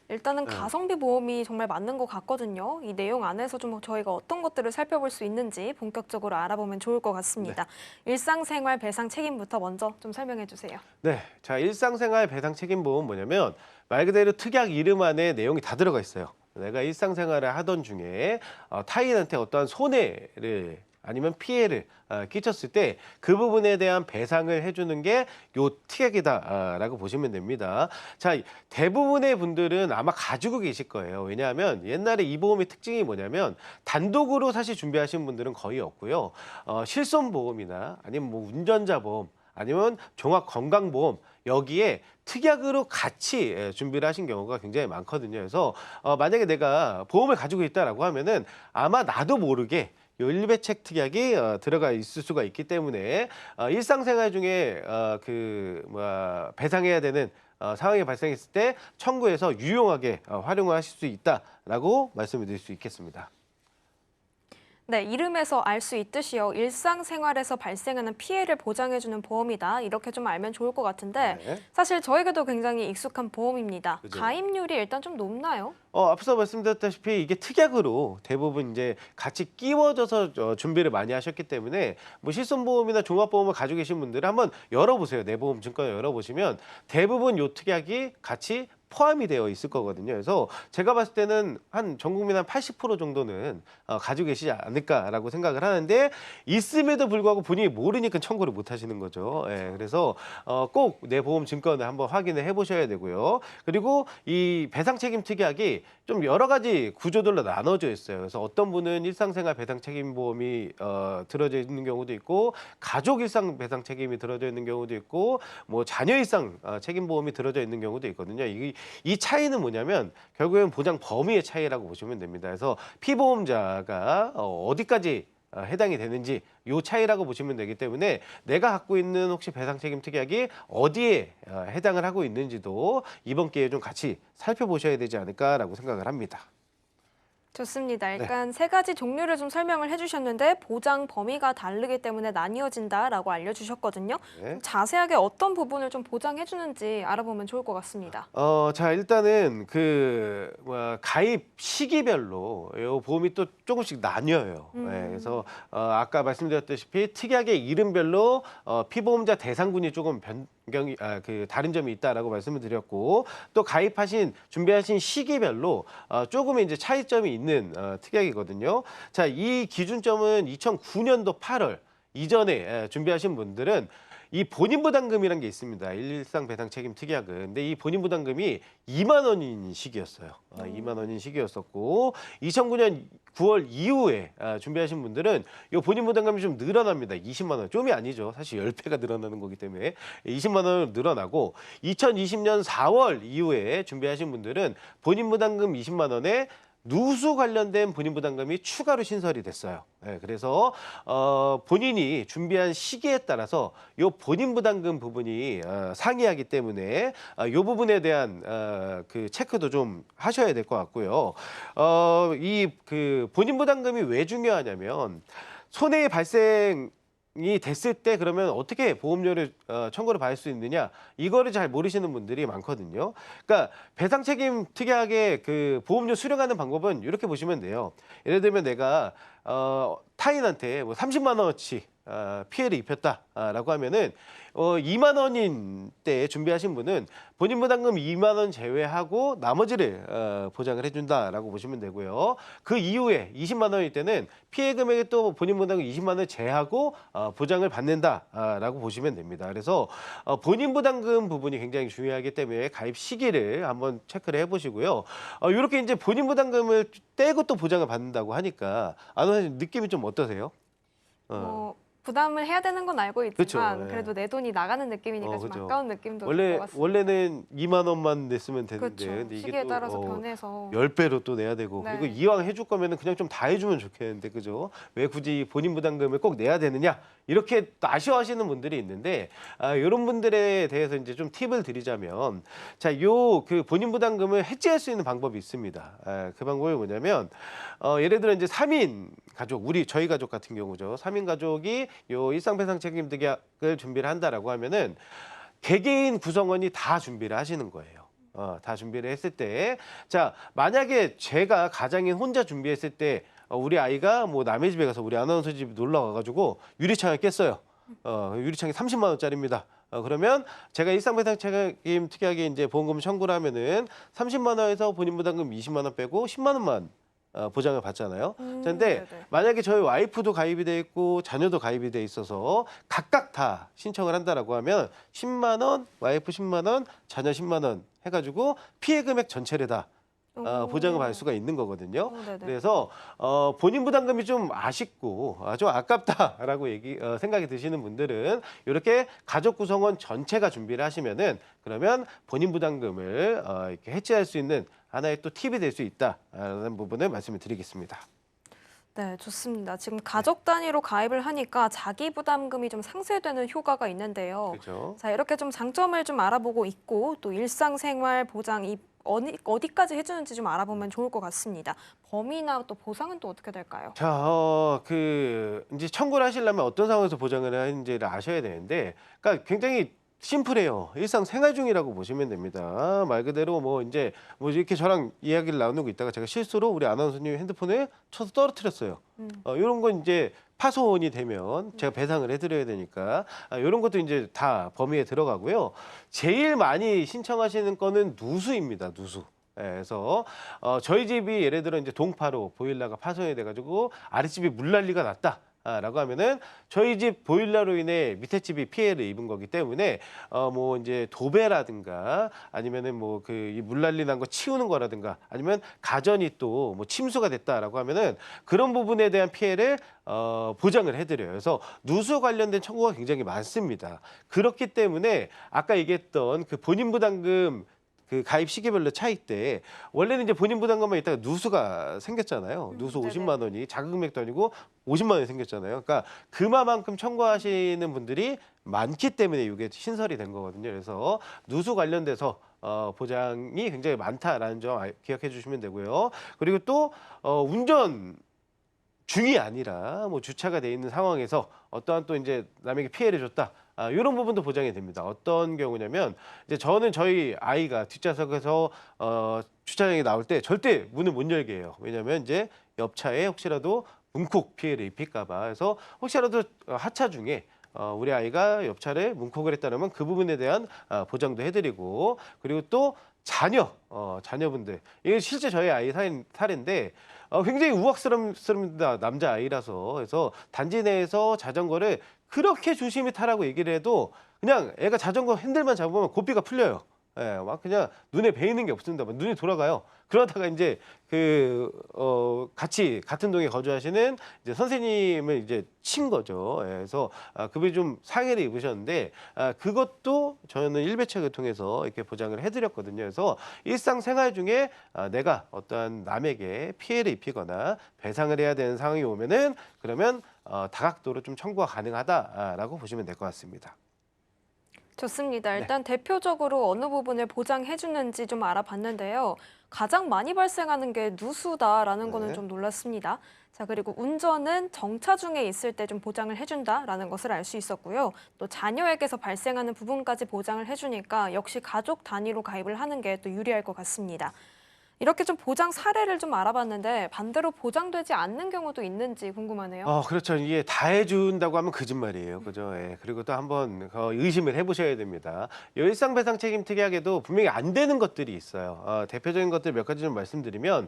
일단은 네. 가성비 보험이 정말 맞는 것 같거든요. 이 내용 안에서 좀 저희가 어떤 것들을 살펴볼 수 있는지 본격적으로 알아보면 좋을 것 같습니다. 일상생활 배상 책임부터 먼저 좀 설명해 주세요. 네, 자 일상생활 배상 책임보험 뭐냐면 말 그대로 특약 이름 안에 내용이 다 들어가 있어요. 내가 일상생활을 하던 중에 타인한테 어떠한 손해를 아니면 피해를 끼쳤을 때 그 부분에 대한 배상을 해주는 게 요 특약이다라고 보시면 됩니다. 자, 대부분의 분들은 아마 가지고 계실 거예요. 왜냐하면 옛날에 이 보험의 특징이 뭐냐면 단독으로 사실 준비하신 분들은 거의 없고요. 실손보험이나 아니면 뭐 운전자 보험 아니면 종합건강보험 여기에 특약으로 같이 준비를 하신 경우가 굉장히 많거든요. 그래서 만약에 내가 보험을 가지고 있다라고 하면은 아마 나도 모르게 일배책 특약이 들어가 있을 수가 있기 때문에 일상생활 중에 배상해야 되는 상황이 발생했을 때 청구해서 유용하게 활용을 하실 수 있다라고 말씀을 드릴 수 있겠습니다. 네, 이름에서 알 수 있듯이요. 일상생활에서 발생하는 피해를 보장해주는 보험이다. 이렇게 좀 알면 좋을 것 같은데 네. 사실 저에게도 굉장히 익숙한 보험입니다. 그죠. 가입률이 일단 좀 높나요? 앞서 말씀드렸다시피 이게 특약으로 대부분 이제 같이 끼워져서 준비를 많이 하셨기 때문에 뭐 실손보험이나 종합보험을 가지고 계신 분들은 한번 열어보세요. 내보험 증권을 열어보시면 대부분 요 특약이 같이 포함이 되어 있을 거거든요. 그래서 제가 봤을 때는 한 전 국민 한 80% 정도는 가지고 계시지 않을까라고 생각을 하는데 있음에도 불구하고 본인이 모르니까 청구를 못 하시는 거죠. 예, 그래서 꼭 내 보험 증권을 한번 확인을 해보셔야 되고요. 그리고 이 배상 책임 특약이 좀 여러 가지 구조들로 나눠져 있어요. 그래서 어떤 분은 일상생활 배상 책임 보험이 들어져 있는 경우도 있고 가족 일상 배상 책임이 들어져 있는 경우도 있고 뭐 자녀 일상 책임 보험이 들어져 있는 경우도 있거든요. 이 차이는 뭐냐면 결국엔 보장 범위의 차이라고 보시면 됩니다. 그래서 피보험자가 어디까지 해당이 되는지 요 차이라고 보시면 되기 때문에 내가 갖고 있는 혹시 배상 책임 특약이 어디에 해당을 하고 있는지도 이번 기회에 좀 같이 살펴보셔야 되지 않을까라고 생각을 합니다. 좋습니다. 일단 세 가지 종류를 좀 설명을 해주셨는데 보장 범위가 다르기 때문에 나뉘어진다라고 알려주셨거든요. 네. 좀 자세하게 어떤 부분을 좀 보장해주는지 알아보면 좋을 것 같습니다. 자, 일단은 가입 시기별로 요 보험이 또 조금씩 나뉘어요. 네, 그래서 아까 말씀드렸다시피 특약의 이름별로 피보험자 대상군이 조금 변경이 다른 점이 있다라고 말씀을 드렸고 또 준비하신 시기별로 조금의 이제 차이점이 있는 특약이거든요. 자, 이 기준점은 2009년도 8월 이전에 준비하신 분들은 이 본인부담금이라는 게 있습니다. 일상배상책임특약은. 근데 이 본인부담금이 2만 원인 시기였어요. 2만 원인 시기였었고 2009년 9월 이후에 준비하신 분들은 이 본인부담금이 좀 늘어납니다. 20만 원. 좀이 아니죠. 사실 10배가 늘어나는 거기 때문에 20만 원으로 늘어나고 2020년 4월 이후에 준비하신 분들은 본인부담금 20만 원에 누수 관련된 본인부담금이 추가로 신설이 됐어요. 네, 그래서 본인이 준비한 시기에 따라서 이 본인부담금 부분이 상이하기 때문에 이 부분에 대한 그 체크도 좀 하셔야 될 것 같고요. 이 그 본인부담금이 왜 중요하냐면 손해의 발생 이 됐을 때 그러면 어떻게 보험료를 청구를 받을 수 있느냐 이거를 잘 모르시는 분들이 많거든요. 그러니까 배상 책임 특약의 그 보험료 수령하는 방법은 이렇게 보시면 돼요. 예를 들면 내가 타인한테 뭐 30만 원어치 피해를 입혔다라고 하면은 2만 원인 때 준비하신 분은 본인 부담금 2만 원 제외하고 나머지를 보장을 해준다라고 보시면 되고요. 그 이후에 20만 원일 때는 피해 금액에 또 본인 부담금 20만 원 제하고 보장을 받는다라고 보시면 됩니다. 그래서 본인 부담금 부분이 굉장히 중요하기 때문에 가입 시기를 한번 체크를 해보시고요. 이렇게 이제 본인 부담금을 떼고 또 보장을 받는다고 하니까 느낌이 좀 어떠세요? 부담을 해야 되는 건 알고 있지만 그쵸, 예. 그래도 내 돈이 나가는 느낌이니까 좀 그죠. 아까운 느낌도 들 것 같습니다. 원래는 2만 원만 냈으면 되는데 그렇죠. 근데 이게 시기에 또 따라서 변해서 10배로 또 내야 되고 네. 그리고 이왕 해줄 거면은 그냥 좀 다 해주면 좋겠는데 그죠? 왜 굳이 본인 부담금을 꼭 내야 되느냐? 이렇게 또 아쉬워하시는 분들이 있는데 이런 분들에 대해서 이제 좀 팁을 드리자면 자, 요 그 본인 부담금을 해지할 수 있는 방법이 있습니다. 그 방법이 뭐냐면 예를 들어 이제 3인 가족, 저희 가족 같은 경우죠. 3인 가족이 요 일상배상 책임 특약을 준비를 한다라고 하면은 개개인 구성원이 다 준비를 하시는 거예요. 다 준비를 했을 때, 자, 만약에 제가 가장인 혼자 준비했을 때, 우리 아이가 뭐 남의 집에 가서 우리 아나운서 집 놀러 가가지고 유리창을 깼어요. 유리창이 30만 원짜리입니다. 그러면 제가 일상배상 책임 특약에 이제 보험금 청구를 하면은 30만 원에서 본인 부담금 20만 원 빼고 10만 원만 보장을 받잖아요. 그런데 네네. 만약에 저희 와이프도 가입이 돼 있고 자녀도 가입이 돼 있어서 각각 다 신청을 한다라고 하면 10만 원, 와이프 10만 원, 자녀 10만 원 해가지고 피해 금액 전체를 다 보장을 받을 수가 있는 거거든요. 네네. 그래서 본인 부담금이 좀 아쉽고 좀 아깝다라고 생각이 드시는 분들은 이렇게 가족 구성원 전체가 준비를 하시면은 그러면 본인 부담금을 이렇게 해지할 수 있는 하나의 또 팁이 될 수 있다라는 부분을 말씀을 드리겠습니다. 네, 좋습니다. 지금 가족 단위로 가입을 하니까 자기 부담금이 좀 상쇄되는 효과가 있는데요. 그렇죠. 자, 이렇게 좀 장점을 좀 알아보고 있고 또 일상생활 보장이 어디까지 해주는지 좀 알아보면 좋을 것 같습니다. 범위나 또 보상은 또 어떻게 될까요? 자, 이제 청구를 하시려면 어떤 상황에서 보장을 하는지를 아셔야 되는데, 그러니까 굉장히 심플해요. 일상 생활 중이라고 보시면 됩니다. 말 그대로 뭐 이렇게 저랑 이야기를 나누고 있다가 제가 실수로 우리 아나운서님 핸드폰을 쳐서 떨어뜨렸어요. 이런 건 이제 파손이 되면 제가 배상을 해드려야 되니까 이런 것도 이제 다 범위에 들어가고요. 제일 많이 신청하시는 거는 누수입니다. 누수. 그래서 저희 집이 예를 들어 이제 동파로 보일러가 파손이 돼가지고 아랫집이 물난리가 났다. 라고 하면은 저희 집 보일러로 인해 밑에 집이 피해를 입은 거기 때문에 뭐 이제 도배라든가 아니면은 뭐 이 물난리 난 거 치우는 거라든가 아니면 가전이 또 뭐 침수가 됐다라고 하면은 그런 부분에 대한 피해를 보장을 해드려요. 그래서 누수 관련된 청구가 굉장히 많습니다. 그렇기 때문에 아까 얘기했던 그 본인 부담금 그 가입 시기별로 차이 때 원래는 이제 본인 부담금만 있다가 누수가 생겼잖아요. 누수 네네. 50만 원이 작은 금액도 아니고 50만 원이 생겼잖아요. 그러니까 그만큼 청구하시는 분들이 많기 때문에 이게 신설이 된 거거든요. 그래서 누수 관련돼서 보장이 굉장히 많다라는 점 기억해 주시면 되고요. 그리고 또 운전 중이 아니라 뭐 주차가 돼 있는 상황에서 어떠한 또 이제 남에게 피해를 줬다. 이런 부분도 보장이 됩니다. 어떤 경우냐면 이제 저는 저희 아이가 뒷좌석에서 주차장에 나올 때 절대 문을 못 열게 해요. 왜냐하면 이제 옆차에 혹시라도 문콕 피해를 입힐까 봐. 그래서 혹시라도 하차 중에 우리 아이가 옆차를 문콕을 했다면 그 부분에 대한 보장도 해드리고 그리고 또 자녀분들 이게 실제 저희 아이 사례인데 굉장히 우악스럽습니다. 남자 아이라서 그래서 단지 내에서 자전거를 그렇게 조심히 타라고 얘기를 해도 그냥 애가 자전거 핸들만 잡으면 고삐가 풀려요. 예, 막 그냥 눈에 베이는 게 없습니다. 막 눈이 돌아가요. 그러다가 이제 같이 같은 동에 거주하시는 이제 선생님을 이제 친 거죠. 예, 그래서 그분이 좀 상해를 입으셨는데 그것도 저는 일배책을 통해서 이렇게 보장을 해드렸거든요. 그래서 일상생활 중에 내가 어떠한 남에게 피해를 입히거나 배상을 해야 되는 상황이 오면은 그러면 다각도로 좀 청구가 가능하다라고 보시면 될 것 같습니다. 좋습니다. 일단 대표적으로 어느 부분을 보장해 주는지 좀 알아봤는데요. 가장 많이 발생하는 게 누수다라는 거는 네. 좀 놀랐습니다. 자, 그리고 운전은 정차 중에 있을 때 좀 보장을 해준다라는 것을 알 수 있었고요. 또 자녀에게서 발생하는 부분까지 보장을 해주니까 역시 가족 단위로 가입을 하는 게 또 유리할 것 같습니다. 이렇게 좀 보장 사례를 좀 알아봤는데 반대로 보장되지 않는 경우도 있는지 궁금하네요. 그렇죠. 이게 다 해준다고 하면 거짓말이에요. 그죠? 예. 그리고 또 한번 의심을 해보셔야 됩니다. 이 일상배상 책임 특약에도 분명히 안 되는 것들이 있어요. 대표적인 것들 몇 가지 좀 말씀드리면,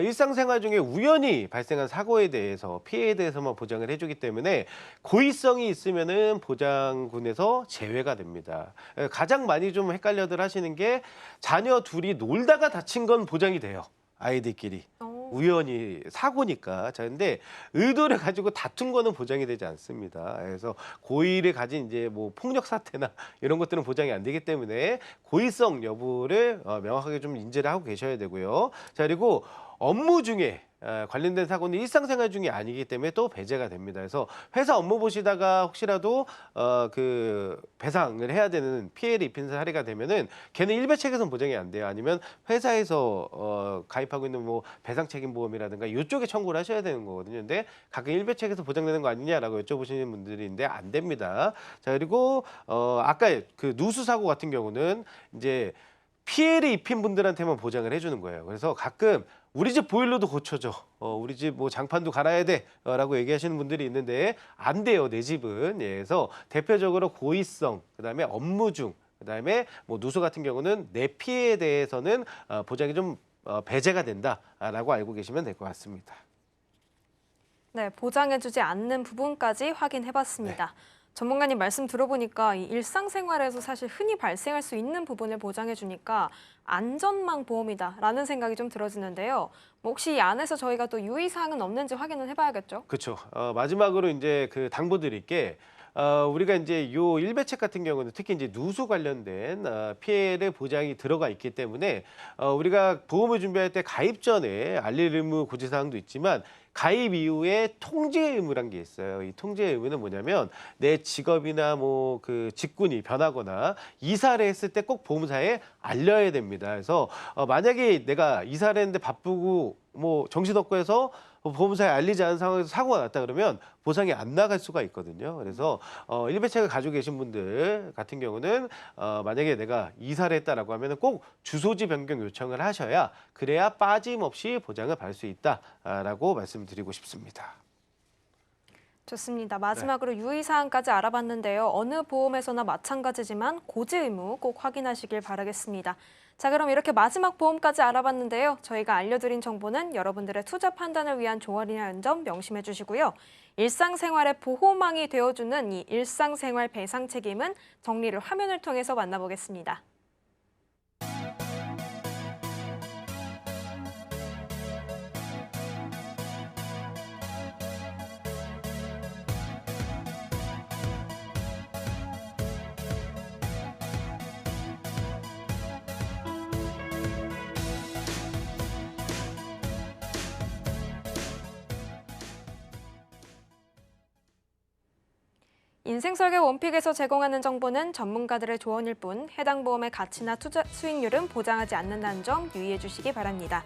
일상생활 중에 우연히 발생한 사고에 대해서, 피해에 대해서만 보장을 해주기 때문에 고의성이 있으면은 보장군에서 제외가 됩니다. 가장 많이 좀 헷갈려들 하시는 게 자녀 둘이 놀다가 다친 건 보장이 돼요. 아이들끼리. 우연히 사고니까. 자, 근데 의도를 가지고 다툰 거는 보장이 되지 않습니다. 그래서 고의를 가진 이제 뭐 폭력 사태나 이런 것들은 보장이 안 되기 때문에 고의성 여부를 명확하게 좀 인지를 하고 계셔야 되고요. 자, 그리고 업무 중에 관련된 사고는 일상생활 중이 아니기 때문에 또 배제가 됩니다. 그래서 회사 업무 보시다가 혹시라도 그 배상을 해야 되는 피해를 입힌 사례가 되면은 걔는 일배책에서는 보장이 안 돼요. 아니면 회사에서 가입하고 있는 뭐 배상책임보험이라든가 이쪽에 청구를 하셔야 되는 거거든요. 근데 가끔 일배책에서 보장되는 거 아니냐라고 여쭤보시는 분들이 있는데 안 됩니다. 자, 그리고 아까 그 누수 사고 같은 경우는 이제 피해를 입힌 분들한테만 보장을 해주는 거예요. 그래서 가끔 우리 집 보일러도 고쳐줘. 우리 집 뭐 장판도 갈아야 돼. 라고 얘기하시는 분들이 있는데 안 돼요. 내 집은. 예, 그래서 대표적으로 고의성, 그다음에 업무 중, 그다음에 뭐 누수 같은 경우는 내 피해에 대해서는 보장이 좀 배제가 된다라고 알고 계시면 될 것 같습니다. 네, 보장해주지 않는 부분까지 확인해봤습니다. 전문가님 말씀 들어보니까 이 일상생활에서 사실 흔히 발생할 수 있는 부분을 보장해주니까 안전망 보험이다라는 생각이 좀 들어지는데요. 뭐 혹시 이 안에서 저희가 또 유의사항은 없는지 확인을 해봐야겠죠? 그렇죠. 마지막으로 이제 그 당부드릴 게 우리가 이제 요 일배책 같은 경우는 특히 이제 누수 관련된 피해를 보장이 들어가 있기 때문에 우리가 보험을 준비할 때 가입 전에 알릴 의무 고지사항도 있지만 가입 이후에 통제 의무란 게 있어요. 이 통제 의무는 뭐냐면 내 직업이나 뭐 그 직군이 변하거나 이사를 했을 때 꼭 보험사에 알려야 됩니다. 그래서 만약에 내가 이사를 했는데 바쁘고 뭐 정신없고 해서 보험사에 알리지 않은 상황에서 사고가 났다 그러면 보상이 안 나갈 수가 있거든요. 그래서 일배책을 가지고 계신 분들 같은 경우는 만약에 내가 이사를 했다라고 하면 꼭 주소지 변경 요청을 하셔야 그래야 빠짐없이 보장을 받을 수 있다라고 말씀드리고 싶습니다. 좋습니다. 마지막으로 유의사항까지 알아봤는데요. 어느 보험에서나 마찬가지지만 고지 의무 꼭 확인하시길 바라겠습니다. 자, 그럼 이렇게 마지막 보험까지 알아봤는데요. 저희가 알려드린 정보는 여러분들의 투자 판단을 위한 조언이라는 점 명심해 주시고요. 일상생활의 보호망이 되어주는 이 일상생활 배상 책임은 정리를 화면을 통해서 만나보겠습니다. 인생설계 원픽에서 제공하는 정보는 전문가들의 조언일 뿐 해당 보험의 가치나 투자 수익률은 보장하지 않는다는 점 유의해 주시기 바랍니다.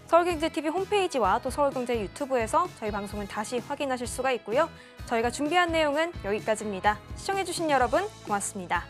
서울경제TV 홈페이지와 또 서울경제 유튜브에서 저희 방송을 다시 확인하실 수가 있고요. 저희가 준비한 내용은 여기까지입니다. 시청해 주신 여러분 고맙습니다.